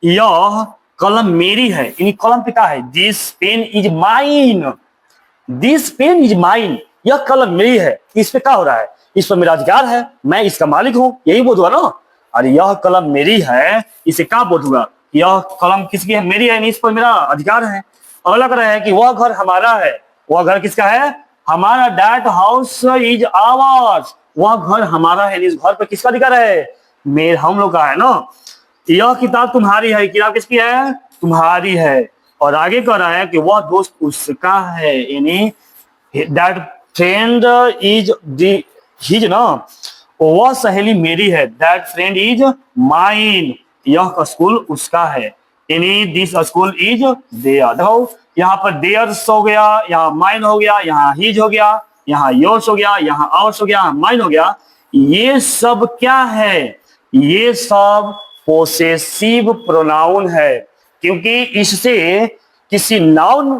यह कलम मेरी है, यानी कलम पिता है। This pen is mine, this pen is mine, यह कलम मेरी है। इस पे क्या हो रहा है, इस पर मेरा अधिकार है, मैं इसका मालिक हूं, यही बोध हुआ ना। अरे यह कलम मेरी है, इसे क्या बोध हुआ, यह कलम किसकी है, मेरी है, इस पर मेरा अधिकार है। अगला कह रहा है कि वह घर हमारा है, वह घर किसका है, हमारा। दैट हाउस इज आवर्स, वह घर हमारा है, इस घर पर किसका अधिकार है, मेरे, हम लोग का है ना। यह किताब तुम्हारी है, किताब किसकी है, तुम्हारी है। और आगे कह रहा है कि वह दोस्त उसका है, यानी दैट फ्रेंड इज हिज ना, वह सहेली मेरी है। दैट फ्रेंड इज माइन, यह स्कूल उसका है, यानी दिस स्कूल इज देयर। देखो यहाँ पर देयर्स हो गया, यहाँ माइन हो गया, यहाँ हिज हो गया, यहाँ योर्स हो गया, यहाँ आवर्स हो गया, माइन हो गया। ये सब क्या है, ये सब पोसेसिव प्रोनाउन है, क्योंकि इससे किसी नाउन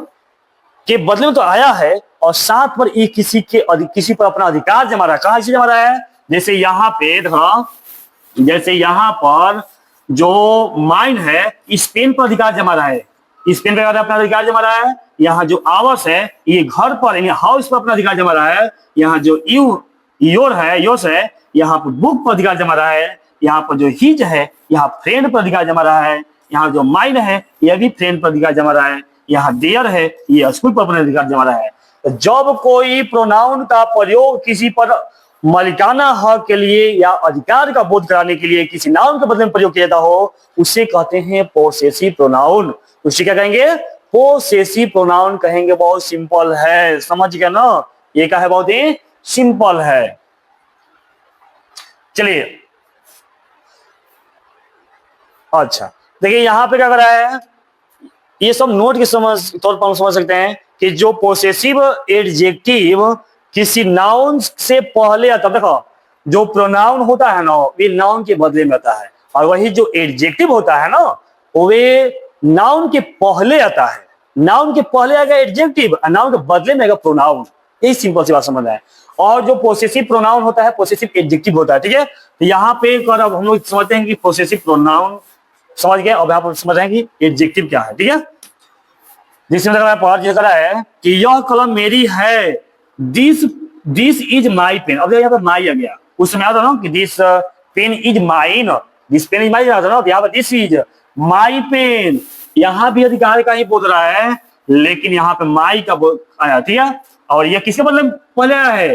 के बदले में तो आया है, और साथ पर ये किसी पर अपना अधिकार जमा रहा है। कहां इसे जमा रहा है, जैसे यहाँ पे देखो, जैसे यहाँ पर जो माइन है, इस पेन पर अधिकार जमा रहा है, इस पेन पर अपना अधिकार जमा रहा है। यहाँ जो आवर्स है, ये घर पर यानी हाउस पर अपना अधिकार जमा रहा है। यहाँ जो योर्स है, यहाँ पर बुक पर अधिकार जमा रहा है। यहाँ पर जो हिज है, यहाँ फ्रेंड पर अधिकार जमा रहा है। यहाँ जो माइन है, यह भी फ्रेंड पर अधिकार जमा रहा है। यहाँ देयर है, ये स्कूल पर अपना अधिकार जमा रहा है। जब कोई प्रोनाउन का प्रयोग किसी पर मालिकाना हक के लिए या अधिकार का बोध कराने के लिए किसी नाउन के बदले में प्रयोग किया जाता हो, उसे कहते हैं पोसेसिव प्रोनाउन। उसे क्या कहेंगे, पोसेसिव प्रोनाउन कहेंगे। बहुत सिंपल है, समझ गया ना, ये क्या है, बहुत ही सिंपल है। चलिए, अच्छा देखिए यहां पे क्या कर रहा है, ये सब नोट के तौर पर हम समझ सकते हैं कि जो पोसेसिव एडजेक्टिव किसी नाउन से पहले आता है, देखो जो प्रोनाउन होता है ना, वे नाउन के बदले में आता है, और वही जो एडजेक्टिव होता है ना, वे नाउन के पहले आता है। नाउन के पहले आएगा एडजेक्टिव, और नाउन के बदले में आएगा प्रोनाउन। यही सिंपल सी बात समझ है। और जो पोसेसिव प्रोनाउन होता है, पोसेसिव एडजेक्टिव होता है। ठीक है, तो यहाँ पे अब हम लोग समझते हैं कि पोसेसिव प्रोनाउन समझ गए, और यहाँ पर समझ रहे हैं कि एडजेक्टिव क्या है। ठीक है, जिसमें करा है कि यह कलम मेरी है, दिस इज माई पेन। अब यहाँ पर माई आ गया, उस समय आता ना कि this pen is mine, this pen is mine आता ना, यहाँ पर दिस इज माई पेन। यहाँ भी अधिकार का ही बोल रहा है, लेकिन यहाँ पे माई का आया। ठीक है, और यह किसके बदले में पहले आया है,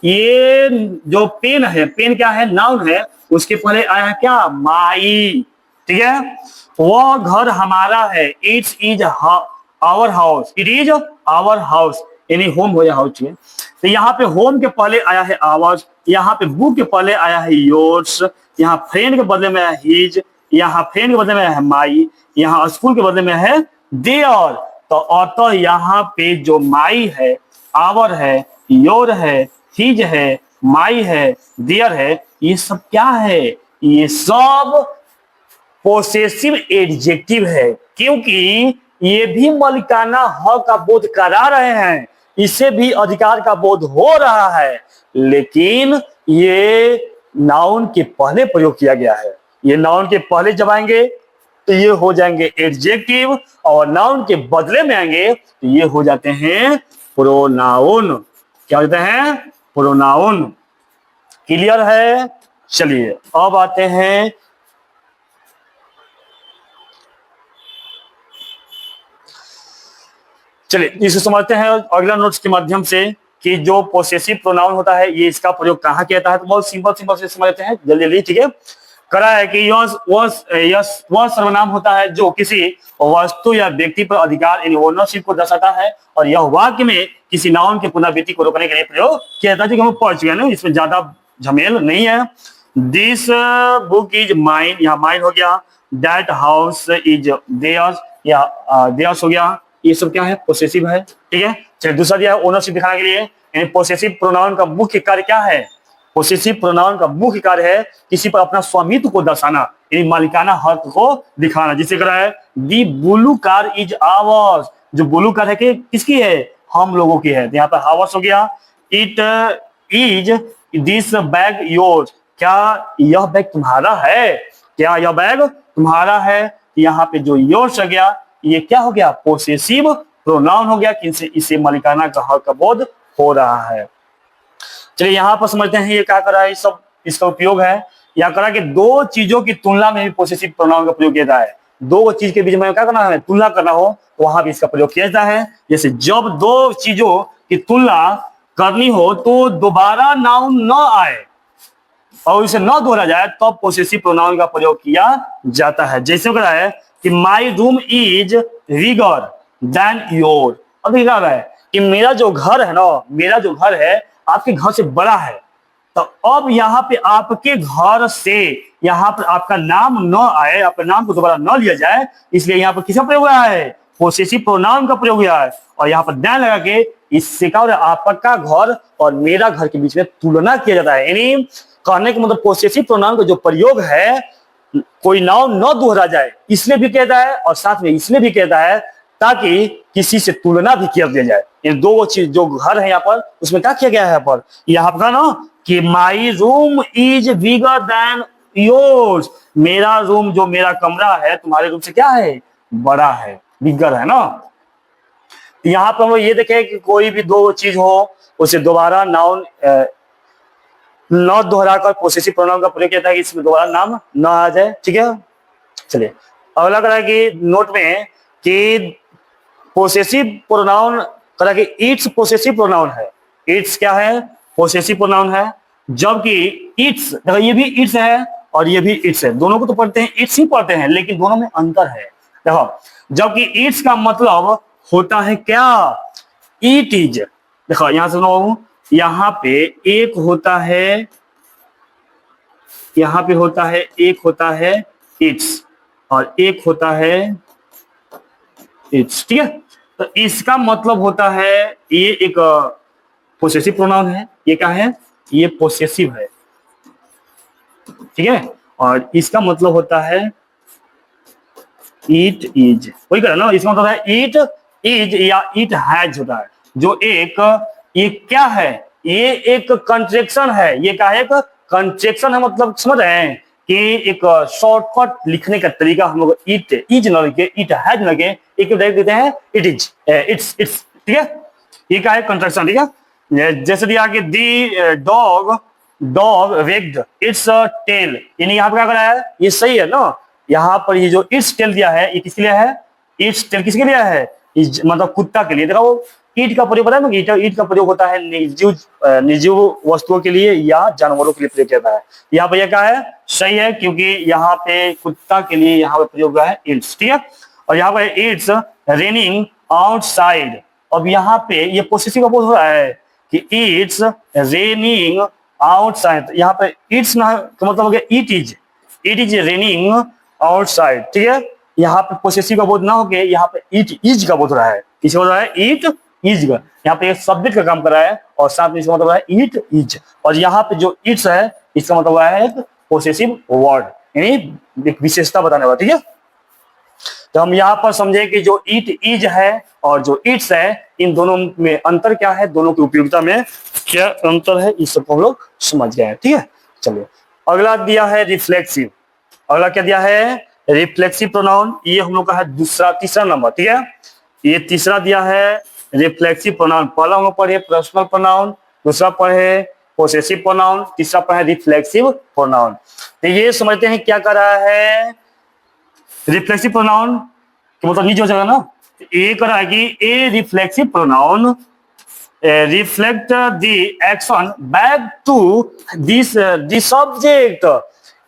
ये जो पेन है, पेन क्या है, नाउन है, उसके पहले आया है क्या, माई। ठीक है, वह घर हमारा है, it's is our house, it is our house, यानी होम हो या हाउस। तो यहाँ पे होम के पहले आया है आवर्स, यहाँ पे बुक के पहले आया है योर्स, यहाँ फ्रेंड के बदले में है हिज, यहाँ फ्रेंड के बदले में है माई, यहाँ स्कूल के बदले में है देयर। तो अतः यहाँ पे जो माई है, आवर है, योर है, हिज है, माई है, देयर है, ये सब क्या है, ये सब पोसेसिव एडजेक्टिव है, क्योंकि ये भी मालिकाना हक का बोध करा रहे हैं, इसे भी अधिकार का बोध हो रहा है, लेकिन ये नाउन के पहले प्रयोग किया गया है। ये नाउन के पहले जब आएंगे तो ये हो जाएंगे एडजेक्टिव, और नाउन के बदले में आएंगे तो ये हो जाते हैं प्रोनाउन। क्या होते हैं, प्रोनाउन। क्लियर है। चलिए अब आते हैं चलिए इसे समझते हैं अगला नोट्स के माध्यम से कि जो पोसेसिव प्रोनाउन होता है ये इसका प्रयोग कहाँ किया जाता है। तो बहुत सिंपल से समझ लेते हैं जल्दी जल्दी। ठीक है, करा है कि वह सर्वनाम होता है जो किसी वस्तु या व्यक्ति पर अधिकार यानी ओनरशिप को दर्शाता है, और यह वाक्य में किसी नाउन के पुनरावृत्ति को रोकने के लिए प्रयोग किया जाता है, जो कि हम पढ़ चुके हैं ना, इसमें ज्यादा झमेल नहीं है। दिस बुक इज माइन, यहाँ माइन हो गया। दैट हाउस इज देयर्स, या देयर्स हो गया। ये सब क्या है, पोसेसिव है। ठीक है, चलिए दूसरा दिया है ओनरशिप दिखाने के लिए, यानी पोसेसिव प्रोनाउन का मुख्य कार्य क्या है, पोसेसिव प्रोनाउन का मुख्य कार्य है किसी पर अपना स्वामित्व को दर्शाना, यानी मालिकाना हक को दिखाना। जिसे कह रहा है दी ब्लू कार इज आवर्स, जो ब्लू कार है कि किसकी है, हम लोगों की है। यहाँ पर आवर्स हो गया। It is this bag yours, क्या यह बैग तुम्हारा है, क्या यह बैग तुम्हारा है। यहाँ पे जो योर्स हो गया ये क्या हो गया, पोसेसिव प्रोनाउन हो गया, किनसे, इसे मालिकाना का हक का बोध हो रहा है। चलिए यहाँ पर समझते हैं ये क्या कर रहा है, सब इसका उपयोग है। यहाँ करा कि दो चीजों की तुलना में भी पोसेसिव प्रोनाउन का प्रयोग किया जाता है। दो चीज के बीच में क्या करना है, तुलना करना हो तो वहां भी इसका प्रयोग किया जाता है। जैसे जब दो चीजों की तुलना करनी हो तो दोबारा नाउन न आए और इसे न दोहरा जाए तब तो पोसेसिव प्रोनाउन का प्रयोग किया जाता है। जैसे कह रहा है कि my room is bigger than your. अब क्या रहा है कि मेरा जो घर है ना, मेरा जो घर है आपके घर से बड़ा है। तो अब यहाँ पे आपके घर से यहाँ पर आपका नाम न आए, आपके नाम को दोबारा न लिया जाए, इसलिए यहाँ पर किसका प्रयोग हुआ है, पोसेसिव प्रोनाउन का प्रयोग हुआ है। और यहाँ पर ध्यान लगा के इससे क्या हो रहा है, आपका घर और मेरा घर के बीच में तुलना किया जाता है। यानी कहने का मतलब पोसेसिव प्रोनाउन का जो प्रयोग है कोई नाउन न दोहरा जाए इसलिए भी कहता है और साथ में इसलिए भी कहता है ताकि किसी से तुलना भी किया दिया जाए। इन दो चीज जो घर है यहाँ पर उसमें क्या किया गया है, पर यहाँ पर ना कि my room is bigger than yours, मेरा रूम जो मेरा कमरा है तुम्हारे रूम से क्या है, बड़ा है, बिगर है ना। यहाँ पर हम लोग ये देखें कि कोई भी दो चीज हो उसे दोबारा नाउन न दोहराकर पोसेसिव प्रोनाउन का प्रयोग किया जाता है कि इसमें दोबारा नाम न आ जाए। ठीक है, चलिए अगला करा कि नोट में कि पोसेसिव प्रोनाउन करा कि इट्स पोसेसिव प्रोनाउन है। इट्स क्या है, पोसेसिव प्रोनाउन है, जबकि इट्स देखो ये भी इट्स है और ये भी इट्स है, दोनों को तो पढ़ते हैं इट्स ही पढ़ते हैं लेकिन दोनों में अंतर है। देखो जबकि इट्स का मतलब होता है क्या, इट इज। देखो यहां सुनो, यहाँ पे एक होता है, यहाँ पे होता है, एक होता है इट्स और एक होता है इट्स। ठीक है, तो इसका मतलब होता है ये एक पोसेसिव प्रोनाउन है, ये क्या है, ये पोसेसिव है। ठीक है, और इसका मतलब होता है इट इज, वही कह ना, इसका मतलब है इट इज या इट हैज होता है, जो एक ये क्या है, ये एक कंट्रैक्शन है। ये क्या है, एक कंट्रैक्शन है, मतलब समझ रहे हैं कि एक शॉर्टकट लिखने का तरीका हम लोग इट इज न लिखे, इट हैज न लिखे, एक डायरेक्ट देते हैं इट इज, इट्स इट्स। ठीक है, ये क्या है, कंट्रैक्शन। ठीक है, जैसे दिया कि दी डॉग वेग्ड इट्स टेल, यानी यहाँ पे क्या कर रहा है, ये सही है ना। यहाँ पर ये जो इट्स टेल दिया है ये किसके लिए है, इट्स टेल किसके लिए है, मतलब कुत्ता के लिए। देखो ईट का प्रयोग पता है ना, ईट का प्रयोग होता है निर्जीव वस्तुओं के लिए या जानवरों के लिए प्रयोग किया जाता है। यहाँ पर यह क्या है, सही है, क्योंकि यहाँ पे कुत्ता के लिए यहाँ पे प्रयोग हुआ है इट्स। ठीक है, और यहाँ पे इट्स रेनिंग आउटसाइड, अब यहाँ पे ये पोसेसिव का बोध हो रहा है कि इट्स रेनिंग आउटसाइड। यहाँ पे इट्स ना का मतलब हो गया इट इज रेनिंग आउटसाइड। ठीक है, यहाँ पे पोसेसिव का बोध ना होके यहाँ पे इट इज का बोध हो रहा है। किसे बोल रहा है, इट इज। यहाँ पे सब्जेक्ट का काम कर रहा है और साथ में इसका मतलब है इट इज, और यहाँ पे जो इट्स है इसका मतलब है एक पोसेसिव वर्ड, यानी एक विशेषता बताने वाला। ठीक है, तो हम यहाँ पर समझे कि जो इट इज है और जो इट्स है इन दोनों में अंतर क्या है, दोनों की उपयोगिता में क्या अंतर है, इस सबको हम लोग समझ गए हैं। ठीक है, चलिए अगला दिया है रिफ्लेक्सिव। अगला क्या दिया है, रिफ्लेक्सिव प्रोनाउन, ये हम लोग का है तीसरा नंबर। ठीक है, ये तीसरा दिया है रिफ्लेक्सिव प्रोनाउन। पहला हम लोग पढ़े पर्सनल प्रोनाउन, दूसरा पढ़े पोसेसिव प्रोनाउन, तीसरा पढ़े रिफ्लेक्सिव प्रोनाउन। तो ये समझते हैं क्या कर रहा है, रिफ्लेक्सिव प्रोनाउन तो मतलब नीचे हो जाएगा ना, ये कर रहा है कि a reflexive pronoun reflect the action back to this subject,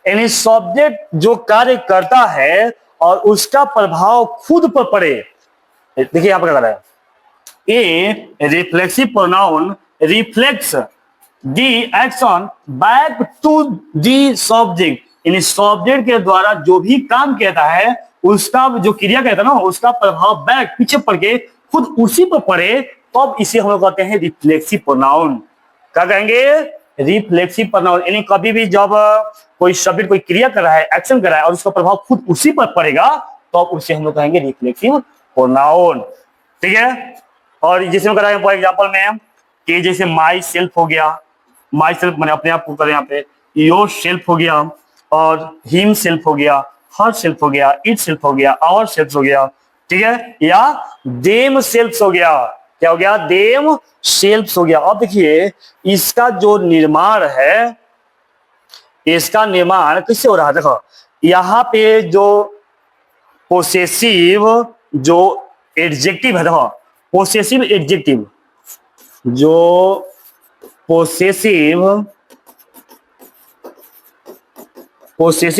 यानी सब्जेक्ट जो कार्य करता है और उसका प्रभाव खुद पर पड़े। देखिए यहाँ पर क्या कर रहा है, a reflexive pronoun reflects the action back to the subject, यानी सब्जेक्ट के द्वारा जो भी काम कहता है उसका जो क्रिया कहता है ना उसका प्रभाव बैक पीछे पड़ के खुद उसी पर पड़े, तब इसे हम लोग कहते हैं रिफ्लेक्सिव प्रोनाउन। क्या कहेंगे? Reflexive pronoun. यानी कभी भी जब कोई सब्जेक्ट कोई क्रिया कर रहा है, एक्शन कर रहा है और उसका प्रभाव खुद उसी पर पड़ेगा, तो उसे हम लोग कहेंगे रिफ्लेक्सिव प्रोनाउन। ठीक है। और जैसे हम कराएंगे फॉर एग्जांपल में कि जैसे माई सेल्फ हो गया, माई सेल्फ मैंने अपने आप को करें यहाँ पे, योर सेल्फ हो गया, और हिम सेल्फ हो गया, हर सेल्फ हो गया, इट सेल्फ हो गया, आवर सेल्फ हो गया। ठीक है। या देम सेल्फ हो गया। क्या हो गया? देम सेल्फ हो गया। अब देखिए इसका जो निर्माण है, इसका निर्माण किससे हो रहा है? देखो यहाँ पे जो पोसेसिव जो एडजेक्टिव है, देखो पोसेसिव एडजेक्टिव, जो पोसेसिव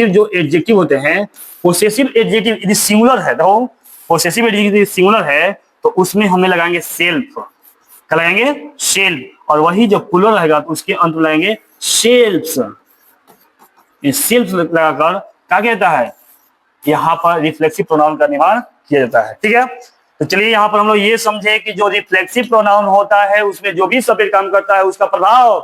जो एडजेक्टिव होते हैं, पोसेसिव एडजेक्टिव यदि सिंगुलर है, देखो पोसेसिव एडजेक्टिव सिंगुलर है तो उसमें हमें लगाएंगे सेल्फ। क्या लगाएंगे? सेल्फ। और वही जो प्लूरल रहेगा तो उसके अंत में लगाएंगे सेल्फ्स। सेल्फ लगाकर क्या कहता है? यहाँ पर रिफ्लेक्सिव प्रोनाउन का निर्माण किया जाता है। ठीक है। तो चलिए यहाँ पर हम लोग ये समझे कि जो रिफ्लेक्सिव प्रोनाउन होता है उसमें जो भी सब्जेक्ट काम करता है उसका प्रभाव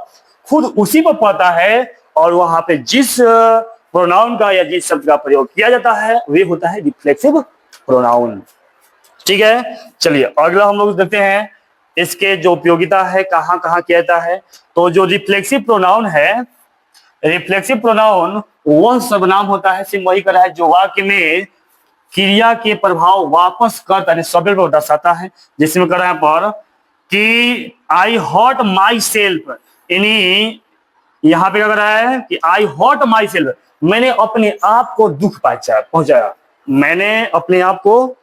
खुद उसी पर पड़ता है, और वहां पे जिस प्रोनाउन का या जिस शब्द का प्रयोग किया जाता है वे होता है रिफ्लेक्सिव प्रोनाउन। ठीक है। चलिए अगला हम लोग देखते हैं इसके जो उपयोगिता है, कहाँ कहाँ किया जाता है। तो जो रिफ्लेक्सिव प्रोनाउन है, रिफ्लेक्सिव प्रोनाउन वह सर्वनाम होता है, सिर्फ वही कर रहा है जो वाक्य में क्रिया के प्रभाव वापस करता है, सब्जेक्ट को दर्शाता है। जिसमें कर रहा है पर कि आई हर्ट माई सेल्फ, यानी यहाँ पे क्या कर रहा है कि आई हर्ट माई सेल्फ, मैंने अपने आप को दुख पहुंचाया, मैंने अपने आप को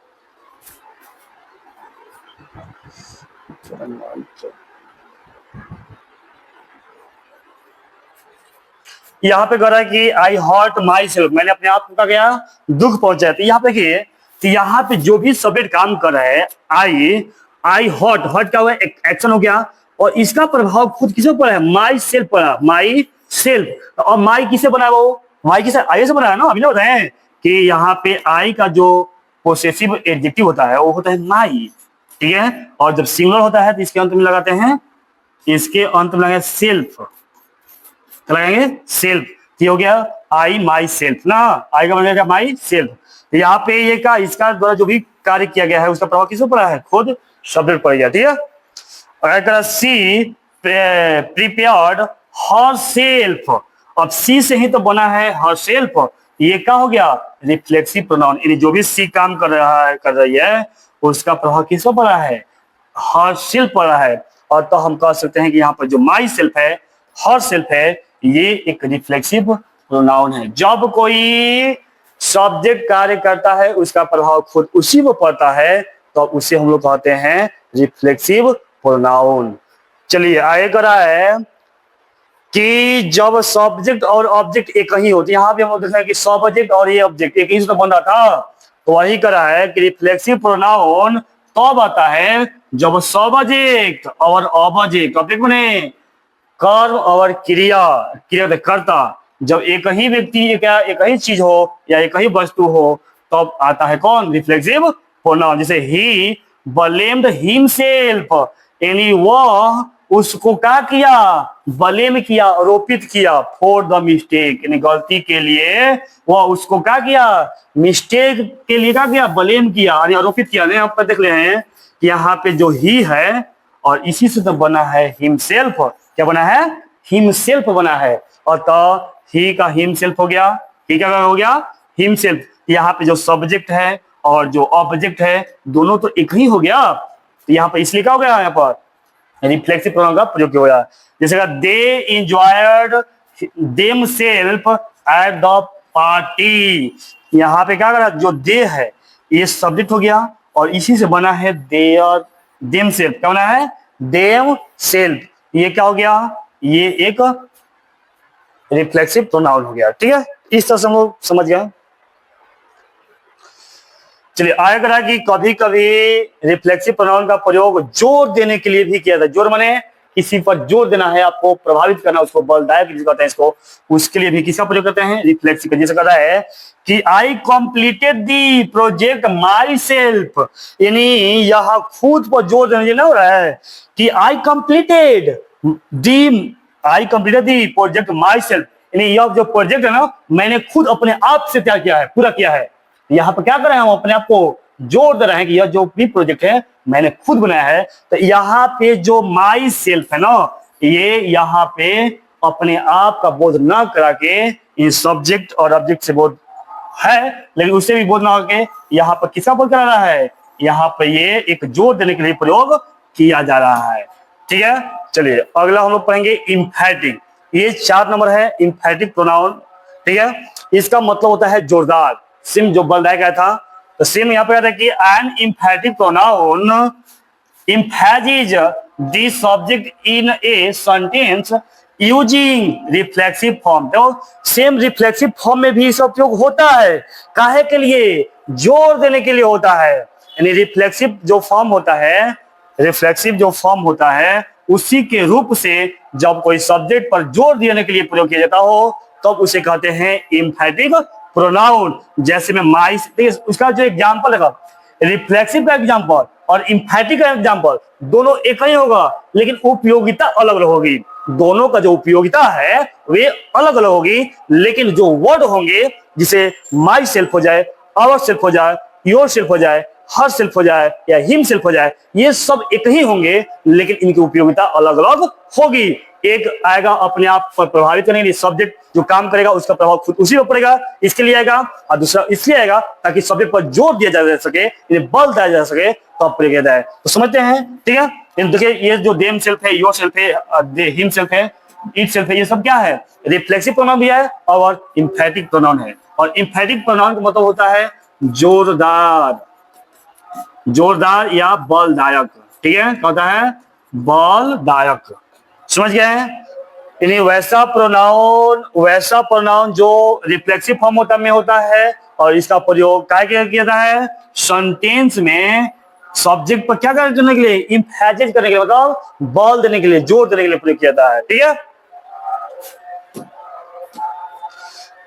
यहाँ पे कह रहा है कि आई हर्ट माई सेल्फ, मैंने अपने आप को क्या किया? दुख पहुंचाया। तो यहाँ पे देखिए, तो यहाँ पे जो भी सब्जेक्ट काम कर रहा है, आई हर्ट क्या हुआ? एक्शन हो गया, और इसका प्रभाव खुद किसे पड़ा है? माई सेल्फ पड़ा, माई सेल्फ। और माई किसे बना? वो माई किसे? आई से बना है ना। अभी लोग रहे हैं कि यहाँ पे आई का जो पोसेसिव एडजेक्टिव होता है वो होता है माई। ठीक है। और जब सिंगुलर होता है तो इसके अंत में लगाते हैं, इसके अंत में लगाएंगे सेल्फ। लगाएंगे सेल्फ। ये हो गया आई माई सेल्फ ना, आई का मतलब माई सेल्फ। यहाँ पे ये का इसका द्वारा जो भी कार्य किया गया है उसका प्रभाव किसको पड़ा है? खुद सब्जेक्ट पड़ गया। ठीक है। अगर सी प्रिपेयर्ड हर सेल्फ, अब सी से ही तो बना है हर सेल्फ, ये क्या हो गया? Reflexive pronoun. यानी जो भी सी काम कर रहा है, कर रही है, उसका प्रभाव किस पर पड़ा है? हर सेल्फ पड़ा है। और तो हम कह सकते हैं कि यहाँ पर जो माई सेल्फ है, हर सेल्फ है, ये एक रिफ्लेक्सिव प्रोनाउन है। जब कोई सब्जेक्ट कार्य करता है उसका प्रभाव खुद उसी पर पड़ता है, तो उसे हम लोग कहते हैं रिफ्लेक्सिव प्रोनाउन। चलिए आगे करा है कि जब सब्जेक्ट और ऑब्जेक्ट एक ही होते, यहाँ पे हम लोग देख रहे हैं कि सब्जेक्ट और ये ऑब्जेक्ट एक ही से तो बन रहा था, तो वही करा है कि रिफ्लेक्सिव प्रोनाउन तब आता है जब सब्जेक्ट और ऑब्जेक्ट, ऑब्जेक्ट बने कर्म और क्रिया, क्रिया करता, जब एक ही व्यक्ति क्या एक ही चीज हो या एक ही वस्तु हो तब आता है कौन? Reflexive pronoun. जैसे ही ब्लेम्ड हिमसेल्फ, यानी वह उसको क्या किया? ब्लेम किया, आरोपित किया, फॉर द मिस्टेक, यानी गलती के लिए वह उसको क्या किया? मिस्टेक के लिए क्या किया? ब्लेम किया, यानी आरोपित किया। नहीं आप देख रहे हैं कि यहाँ पे जो ही है और इसी से तो बना है हिमसेल्फ। क्या बना है? हिमसेल्फ बना है। और तो ही का हिमसेल्फ हो गया, ही का हो गया हिमसेल्फ। यहाँ पे जो सब्जेक्ट है और जो ऑब्जेक्ट है दोनों तो एक ही हो गया, तो यहाँ पे इसलिए क्या हो गया? यहाँ पर रिफ्लेक्सिव प्रोनाउन का प्रयोग किया गया। जैसे they enjoyed themselves at the party, यहाँ पे क्या करा? जो दे है ये सब्जेक्ट हो गया और इसी से बना है देयर देमसेल्फ। क्या बना है? Them self. ये क्या हो गया? ये एक रिफ्लेक्सिव प्रोनाउन हो गया। ठीक है। इस तरह से हम लोग समझ गए। चलिए आगे करा कि कभी कभी रिफ्लेक्सिव प्रोनाउन का प्रयोग जोर देने के लिए भी किया जाता है। जोर माने किसी पर जोर देना है, आपको प्रभावित करना, उसको बलदायक जिसको कहते हैं इसको, उसके लिए भी किसका प्रयोग करते हैं? रिफ्लेक्सिव का। जैसे कह रहा है कि I completed the project my self, यानी यह खुद पर जोर देने ना हो रहा है कि I completed the project my self, यानी यह जो प्रोजेक्ट है ना, मैंने खुद अपने आप से क्या किया है? पूरा किया है। यहाँ पर क्या कर रहे हैं हम? अपने आप को जोर दे रहे हैं कि यह जो भी प्रोजेक्ट है मैंने खुद बनाया है। तो यहाँ पे जो माई सेल्फ है ना, ये यहाँ पे अपने आप का बोध ना करा के, इन सब्जेक्ट और ऑब्जेक्ट से बोध है लेकिन उससे भी बोध ना होके यहाँ पर किसका बोध करा रहा है? यहाँ पर ये एक जोर देने के लिए प्रयोग किया जा रहा है। ठीक है, चलिए अगला हम लोग पढ़ेंगे इम्फैटिक। ये 4 नंबर है, इम्फैटिक प्रोनाउन। ठीक है, इसका मतलब होता है जोरदार। सिम जो बलदायक आया था, तो सिम यहाँ पे कहता है कि an emphatic pronoun emphasizes the subject in a sentence using reflexive form। तो सेम रिफ्लेक्सिव फॉर्म में भी इसका उपयोग होता है। काहे के लिए? जोर देने के लिए होता है। यानी रिफ्लेक्सिव जो फॉर्म होता है उसी के रूप से जब कोई सब्जेक्ट पर जोर देने के लिए प्रयोग किया जाता हो तब उसे कहते हैं इम्फैटिक प्रोनाउन। जैसे में माई, उसका जो एग्जाम्पल है, रिफ्लेक्सिव का एग्जाम्पल और इम्फैटिक का एग्जाम्पल दोनों एक ही होगा लेकिन उपयोगिता अलग अलग होगी। दोनों का जो उपयोगिता है वे अलग अलग होगी, लेकिन जो वर्ड होंगे, जिसे माई सेल्फ हो जाए, आवर सेल्फ हो जाए, योर सेल्फ हो जाए, हर सेल्फ हो जाए या हिम सेल्फ हो जाए, ये सब एक ही होंगे लेकिन इनकी उपयोगिता अलग अलग होगी। एक आएगा अपने आप पर प्रभावित करने के लिए, सब्जेक्ट जो काम करेगा उसका प्रभाव खुद उसी पर पड़ेगा, इसके लिए आएगा, और दूसरा इसलिए आएगा ताकि सब्जेक्ट पर जोर दिया जा सके, बल दिया जा सके, तो प्रयोग किया जाए। तो समझते हैं, ठीक है। देखिए ये जो देम सेल्फ है, योर सेल्फ है, हिम सेल्फ है, इट सेल्फ है, ये सब क्या है? रिफ्लेक्सिव प्रोनाउन भी है और इम्फैटिक प्रोनाउन है। और इम्फैटिक प्रोनाउन का मतलब होता है जोरदार या बलदायक। ठीक है, क्या होता है? बलदायक। समझ गए हैं? यानी वैसा प्रोनाउन जो रिफ्लेक्सिव फॉर्म में होता है और इसका प्रयोग क्या किया जाता है? सेंटेंस में सब्जेक्ट पर क्या करने के लिए? एम्फैसाइज करने के लिए, मतलब बल देने के लिए, जोर देने के लिए प्रयोग किया जाता है। ठीक है,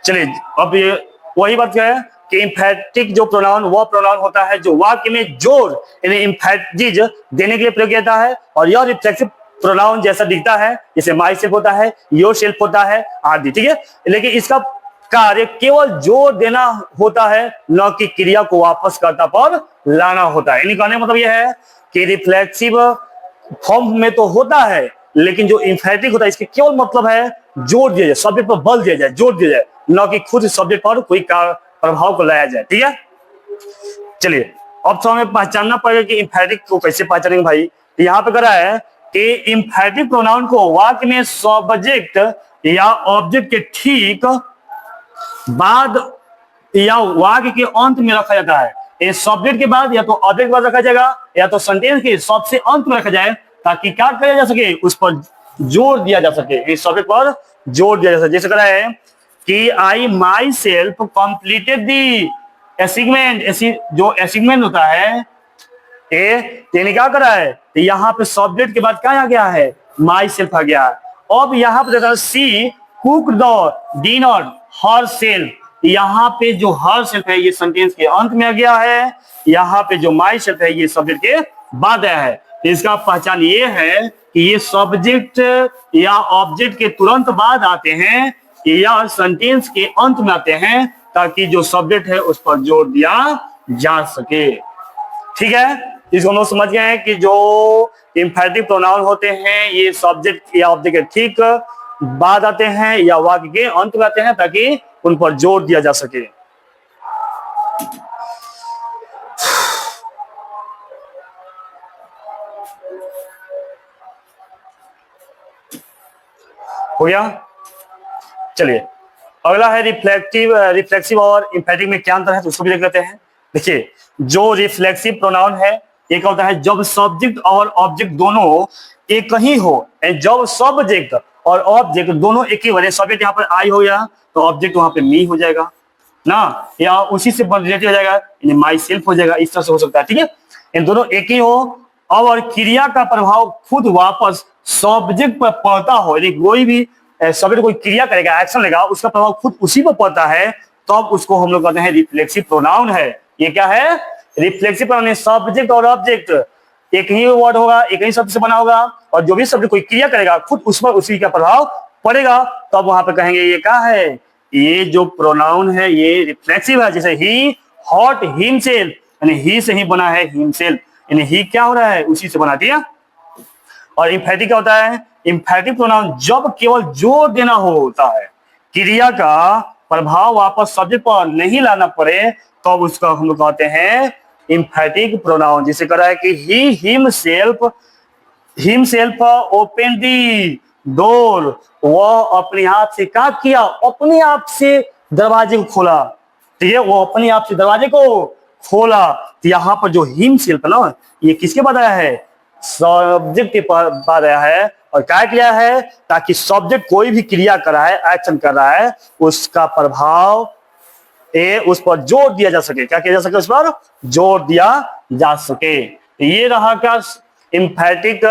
चलिए अब ये वही बात क्या है कि इम्फैटिक जो प्रोनाउन, वह प्रोनाउन होता है जो वाक्य में जोर यानी एम्फैसाइज देने के लिए प्रयोग किया जाता है। और यह रिफ्लेक्सिव प्रोनाउन जैसा दिखता है, जैसे माई सेल्फ होता है, योर सेल्फ होता है आदि। ठीक है, लेकिन इसका कार्य केवल जोर देना होता है, न कि क्रिया को वापस कर्ता पर लाना होता है। यानी कहने मतलब यह है कि रिफ्लेक्सिव फॉर्म में तो होता है लेकिन जो इम्फैटिक होता है इसके केवल मतलब है जोर दिया जाए, सब्जेक्ट पर बल दिया जाए, जोर दिया जाए, न कि खुद सब्जेक्ट पर कोई प्रभाव को लाया जाए। ठीक है, चलिए अब तो हमें पहचानना पड़ेगा कि इम्फैटिक को कैसे पहचानेंगे भाई। तो यहाँ पे कह रहा है कि इम्फैटिक प्रोनाउन को वाक्य में सब्जेक्ट या ऑब्जेक्ट के ठीक बाद या वाक्य के अंत में रखा जाता है। इस सब्जेक्ट के बाद या तो ऑब्जेक्ट के बाद रखा जाएगा या तो सेंटेंस के सबसे अंत में रखा जाए, ताकि क्या किया जा सके? उस पर जोर दिया जा सके, इस सब्जेक्ट पर जोर दिया जा सके। जैसे कह रहा है कि I myself completed the assignment. जो असाइनमेंट होता है यानी क्या कर रहा है? तो यहाँ पे सब्जेक्ट के बाद क्या आ गया है? माई सेल्फ आ गया। अब यहाँ पे देखा she cook the dinner herself. यहाँ पे जो हर सेल्फ है ये सेंटेंस के अंत में आ गया है, यहाँ पे जो माई सेल्फ है ये सब्जेक्ट के बाद आया है। इसका पहचान ये है कि ये सब्जेक्ट या ऑब्जेक्ट के तुरंत बाद आते हैं या सेंटेंस के अंत में आते हैं, ताकि जो सब्जेक्ट है उस पर जोर दिया जा सके। ठीक है, इसको हम लोग समझ गए हैं कि जो इम्फैटिक प्रोनाउन होते हैं ये सब्जेक्ट या ऑब्जेक्ट के ठीक बाद आते हैं या वाक्य के अंत में आते हैं, ताकि उन पर जोर दिया जा सके। हो गया, चलिए अगला है रिफ्लेक्सिव और इम्फैटिक में क्या अंतर है तो उसको भी देख लेते हैं। देखिए जो रिफ्लेक्सिव प्रोनाउन है ये क्या होता है? जब सब्जेक्ट और ऑब्जेक्ट दोनों एक ही हो, जब सब्जेक्ट और ऑब्जेक्ट दोनों एक ही बने, सब्जेक्ट यहाँ पर आई हो गया तो ऑब्जेक्ट वहां पे मी हो जाएगा ना, या उसी से रिलेटेड हो जाएगा, माई सेल्फ हो जाएगा, इस तरह से हो सकता है। ठीक है, इन दोनों एक ही हो और क्रिया का प्रभाव खुद वापस सब्जेक्ट पर पड़ता हो, यदि कोई भी सब्जेक्ट कोई क्रिया करेगा, एक्शन लेगा, उसका प्रभाव खुद उसी पर पड़ता है, तब तो उसको हम लोग कहते हैं रिफ्लेक्सिव प्रोनाउन है। ये क्या है? Reflexive pronoun. सब्जेक्ट और ऑब्जेक्ट एक ही वर्ड होगा, एक ही शब्द से बना होगा, और जो भी शब्द कोई क्रिया करेगा खुद उस पर उसी का प्रभाव पड़ेगा, तब तो वहां पे कहेंगे ये क्या है? ये जो प्रोनाउन है ये रिफ्लेक्सिव है। जैसे ही हॉट हिमसेल्फ, यानी ही से ही बना है हिमसेल्फ, यानी ही क्या हो रहा है? उसी से बना दिया। और इम्फेटिक क्या होता है? इम्फेटिक प्रोनाउन जब केवल जोर देना होता है, क्रिया का प्रभाव वापस सब्जेक्ट पर नहीं लाना पड़े, तो उसका हम लोग कहते हैं इम्फेटिक प्रोनाउन। जिसे कह रहा है कि he himself open the door, वह अपने हाथ से क्या किया? अपने आप से दरवाजे को खोला। ठीक है, वो अपने आप से दरवाजे को खोला। तो यहाँ पर जो हिमसेल्फ ना, ये किसके बाद आया है? सब्जेक्ट के बाद आया है। और क्या किया है? ताकि सब्जेक्ट कोई भी क्रिया कर रहा है, एक्शन कर रहा है, उसका प्रभाव उस पर जोर दिया जा सके। क्या किया जा सके? उस पर जोर दिया जा सके। ये रहा क्या? इम्फेटिक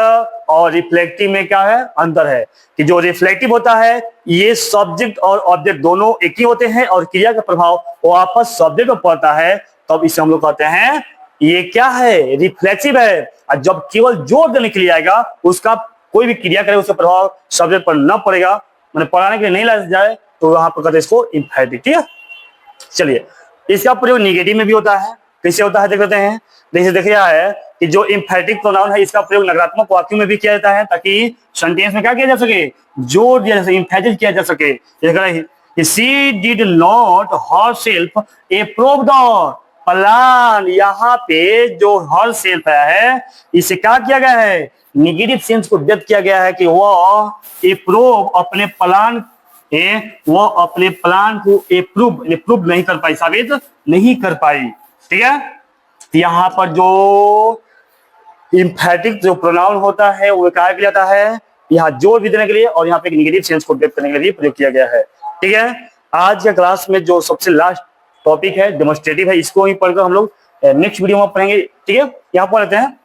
और रिफ्लेक्टिव में क्या है? अंतर है कि जो रिफ्लेक्टिव होता है ये सब्जेक्ट और ऑब्जेक्ट दोनों एक ही होते हैं, और क्रिया का प्रभाव वापस सब्जेक्ट पर पड़ता है, तब इसे हम लोग कहते हैं ये क्या है? रिफ्लेक्सिव है। और जब केवल जोर देने के लिए आएगा, उसका कोई भी क्रिया करे, उसका प्रभाव सब्जेक्ट पर न पड़ेगा, मैंने पढ़ाने के लिए नहीं लाया जाए, तो वहां पर कहते हैं इसको इम्फेटिक। ठीक है, चलिए इसका प्रयोग निगेटिव में भी होता है। कैसे होता है देख लेते हैं। जैसे देखिए है कि जो इम्फेटिक प्रोनाउन है इसका प्रयोग नकारात्मक वाक्यों में भी किया जाता है, ताकि सेंटेंस में क्या किया जा सके? जोर दिया जा सके, इम्फेसिस किया जा सके। She did not herself approve the plan. यहाँ पे जो हरसेल्फ है इसे क्या किया गया है? निगेटिव सेंस को व्यक्त किया गया है कि वह अप्रूव अपने प्लान वो अपने प्लान को अप्रूव नहीं कर पाई, साबित नहीं कर पाई। ठीक है, यहां पर जो इम्फेटिक जो प्रोनाउन होता है वो क्या किया जाता है? यहाँ जोर भी देने के लिए और यहाँ पे निगेटिव सेंस को व्यक्त करने के लिए प्रयोग किया गया है। ठीक है, आज के क्लास में जो सबसे लास्ट टॉपिक है डेमोन्स्ट्रेटिव है, इसको ही पढ़कर हम लोग नेक्स्ट वीडियो में पढ़ेंगे। ठीक है, यहाँ पर लेते हैं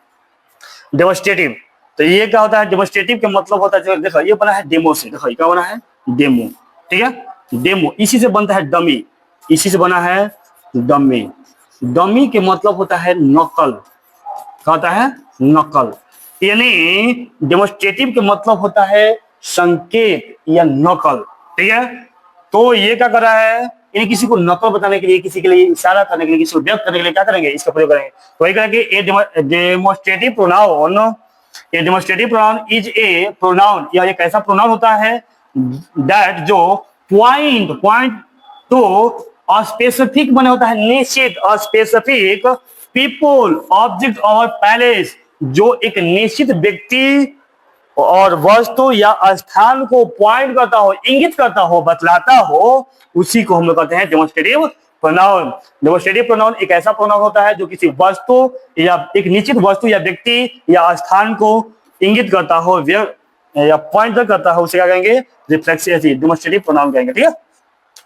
डेमोन्स्ट्रेटिव। तो ये क्या होता है? डेमोन्स्ट्रेटिव का मतलब होता है, देखो ये बना है डेमो से। देखो क्या बना है? डेमो। ठीक है, डेमो इसी से बनता है डमी, इसी से बना है डमी। डमी के मतलब होता है नकल। क्या होता है? नकल। यानी डेमोन्स्ट्रेटिव के मतलब होता है संकेत या नकल। ठीक है, तो ये क्या कर रहा है? यानी किसी को नकल बताने के लिए, किसी के लिए इशारा करने के लिए, किसी को व्यक्त करने के लिए क्या करेंगे? इसका प्रयोग करेंगे। तो वही करेंगे डेमोन्स्ट्रेटिव प्रोनाउन। ये demonstrative pronoun is A pronoun, या एक ऐसा प्रोनाउन होता है दैट जो पॉइंट टू स्पेसिफिक बने होता है, निश्चित स्पेसिफिक पीपल, ऑब्जेक्ट और पैलेस, जो एक निश्चित व्यक्ति और वस्तु या स्थान को पॉइंट करता हो, इंगित करता हो, बतलाता हो, उसी को हम लोग कहते हैं डेमोन्स्ट्रेटिव प्रोनाउन। डेमोन्स्ट्रेटिव प्रोनाउन एक ऐसा प्रोनाउन होता है जो किसी वस्तु या एक निश्चित वस्तु या व्यक्ति या स्थान को इंगित करता हो या पॉइंट करता हो, उसे क्या कहेंगे? रिफ्लेक्सिव डेमोन्स्ट्रेटिव प्रोनाउन कहेंगे। ठीक है,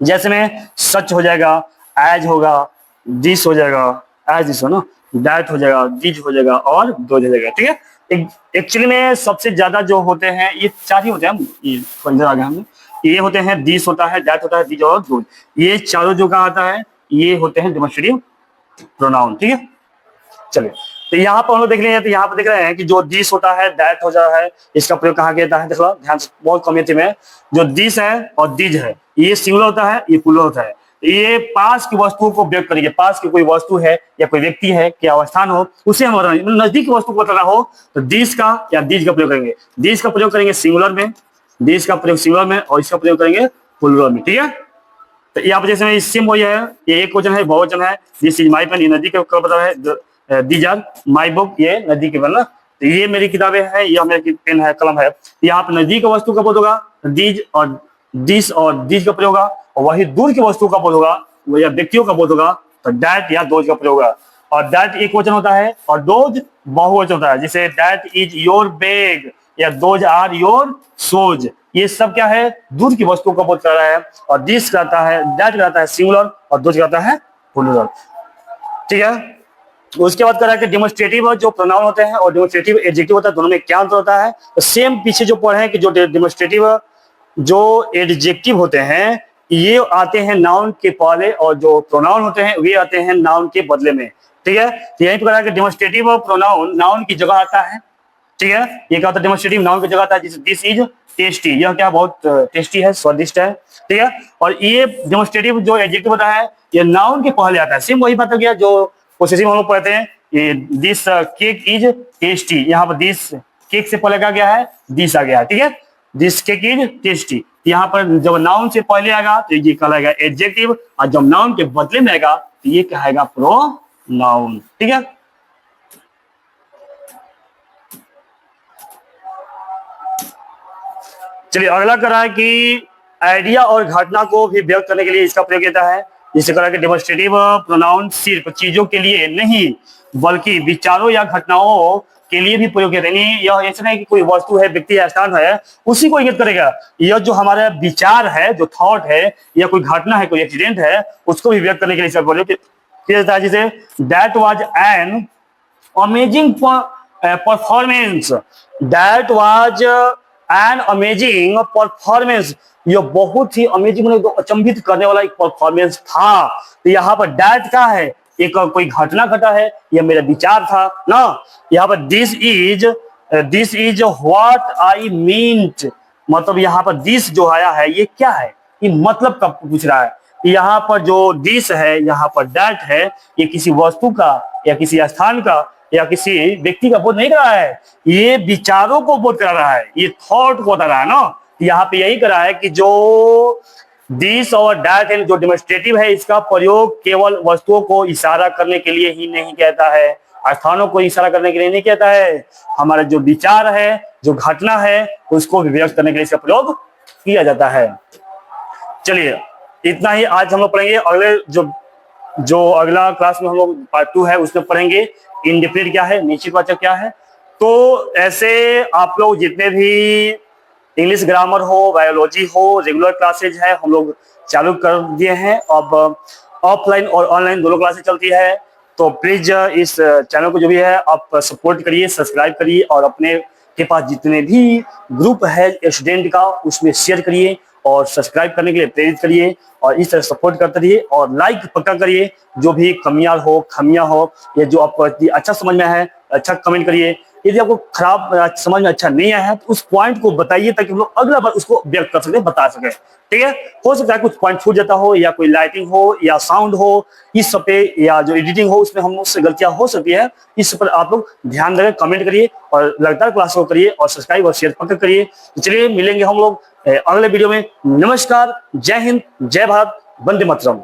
जैसे में सच हो जाएगा, एज होगा, दिस हो जाएगा, एज दिस हो ना, दैट हो जाएगा, दिज हो जाएगा और दोज हो जाएगा। ठीक है, एक्चुअली में सबसे ज्यादा जो होते हैं ये चार ही होते हैं। ये पंद्रह आ गया हमने, ये होते हैं दिस होता है, दैट होता है, दिज और दोज। ये चारों जो कहा आता है ये होते हैं डेमोन्स्ट्रेटिव प्रोनाउन। ठीक है, चलिए तो यहाँ पर हम लोग देख लेंगे। तो यहाँ पर देख रहे हैं कि जो दिस होता है, दैट हो जाता है, इसका प्रयोग कहाँ किया जाता है? देखो ध्यान से, बहुत कम में जो दिस है और दिज है, ये सिंगुलर होता है, ये प्लूरल होता है। ये पास की वस्तुओं को व्यक्त करेंगे। पास की कोई वस्तु है या कोई व्यक्ति है, क्या अवस्थान हो, उसे हम नजदीक की वस्तु को बताना हो तो दिस का या दिज का प्रयोग करेंगे। दिस का प्रयोग करेंगे सिंगुलर में, दिस का प्रयोग सिंगुलर में, और इसका प्रयोग करेंगे प्लूरल में। ठीक है, तो यहाँ पर जैसे सिम हो है, ये एक वचन है, बहुवचन है। दिस इज माई पेन, ये नदी के बता रहा है। दीज आर माई बुक, ये नदी के बना। तो ये मेरी किताबें हैं, यह मेरी पेन है, कलम है। यहाँ पे नजदीक वस्तु का बोध होगा दीज, और दिस और दीज का प्रयोग होगा। और वही दूर की वस्तु का बोध होगा, या व्यक्तियों का बोध होगा, तो दैट या दोज का प्रयोग होगा। और दैट एक वचन होता है और दोज बहुवचन होता है। जैसे दैट इज योर बैग या दोज आर योर शूज। ये सब क्या है? दूर की वस्तु का बोध कर रहा है। और दिस कहता है, दैट कहता है सिंगुलर, और दोज कहता है प्लूरल। ठीक है, उसके बाद करा कि डेमोन्स्ट्रेटिव जो प्रोनाउन होते हैं और डेमोन्स्ट्रेटिव एडजेक्टिव होता है, दोनों में क्या अंतर होता है। तो सेम पीछे जो पढ़े हैं कि जो डेमोन्स्ट्रेटिव जो एडजेक्टिव होते हैं ये आते हैं नाउन के पहले और जो प्रोनाउन होते हैं वे आते हैं नाउन के बदले में। ठीक है, तो यही प्रकार के डेमोन्स्ट्रेटिव प्रोनाउन नाउन की जगह आता है। ठीक है, ये क्या होता है, डेमोन्स्ट्रेटिव नाउन की जगह आता है, जैसे दिस इज टेस्टी, यह क्या बहुत टेस्टी है, स्वादिष्ट है। ठीक है, और ये डेमोन्स्ट्रेटिव जो एडजेक्टिव होता है ये नाउन के पहले आता है। सेम वही बात हो गया जो पोसेसिव हम लोग पढ़ते हैं, ये दिस केक इज टेस्टी, यहाँ पर दिस केक से पहले क्या गया है, दिस आ गया है। ठीक है, दिस केक इज टेस्टी, यहाँ पर जब नाउन से पहले आएगा तो ये कहलाएगा एडजेक्टिव, और जब नाउन के बदले में आएगा तो ये कहेगा प्रोनाउन। ठीक है, चलिए अगला करा है कि आइडिया और घटना को भी व्यक्त करने के लिए इसका प्रयोग किया है। जिसे करा कि डेमोन्स्ट्रेटिव प्रोनाउन सिर्फ चीजों के लिए नहीं बल्कि विचारों या घटनाओं के लिए भी प्रयोग किया है। यह ऐसा नहीं कि कोई वस्तु है, व्यक्ति है, स्थान है, उसी को इंगित करेगा। यह जो हमारा विचार है, जो थॉट है, या कोई घटना है, कोई एक्सीडेंट है, उसको भी व्यक्त करने के लिए इसका प्रयोग किया जाता है। जैसे that was an amazing performance, that was an amazing performance, यह बहुत ही अमेजिंग, अचंभित करने वाला एक परफॉर्मेंस था। तो यहाँ पर दैट क्या है, एक कोई घटना घटा है, यह मेरा विचार था ना। यहाँ पर this is what I meant, मतलब यहाँ पर दिस जो आया है ये क्या है, ये मतलब कब पूछ रहा है। यहाँ पर जो दिस है, यहाँ पर दैट है, ये किसी वस्तु का या किसी स्थान का या किसी व्यक्ति का बोध नहीं कर रहा है, ये विचारों को बोध करा रहा है, ये थॉट को बता रहा है ना। यहाँ पे यही करा है कि जो दिस और दैट है, जो डेमोन्स्ट्रेटिव है, इसका प्रयोग केवल वस्तुओं को इशारा करने के लिए ही नहीं कहता है, स्थानों को इशारा करने के लिए नहीं कहता है, हमारा जो विचार है, जो घटना है, उसको भी व्यक्त करने के लिए इसका प्रयोग किया जाता है। चलिए इतना ही आज हम लोग पढ़ेंगे। अगले जो अगला क्लास में हम लोग पार्ट 2 है उसमें पढ़ेंगे इंडेफिनिट क्या है, निश्चितवाचक क्या है। तो ऐसे आप लोग जितने भी इंग्लिश ग्रामर हो, बायोलॉजी हो, रेगुलर क्लासेज है हम लोग चालू कर दिए हैं। अब ऑफलाइन और ऑनलाइन दोनों क्लासेज चलती है, तो प्लीज इस चैनल को जो भी है आप सपोर्ट करिए, सब्सक्राइब करिए, और अपने के पास जितने भी ग्रुप है स्टूडेंट का उसमें शेयर करिए और सब्सक्राइब करने के लिए प्रेरित करिए, और इस तरह सपोर्ट करते रहिए। और लाइक पक्का करिए, जो भी कमियां हो, खामियां हो, या जो आपको अच्छा समझ में है अच्छा कमेंट करिए। यदि आपको खराब समझ में अच्छा नहीं आया है तो उस पॉइंट को बताइए, ताकि हम लोग अगला बार उसको व्यक्त कर सके, बता सके। ठीक है, हो सकता है कुछ पॉइंट छूट जाता हो, या कोई लाइटिंग हो, या साउंड हो, इस सब पे, या जो एडिटिंग हो उसमें हम उससे गलतियां हो सकती है। इस पर आप लोग ध्यान देकर कमेंट करिए और लगातार क्लास को करिए और सब्सक्राइब और शेयर पक्का करिए। तो चलिए मिलेंगे हम लोग अगले वीडियो में। नमस्कार, जय हिंद, जय भारत, वंदे मातरम।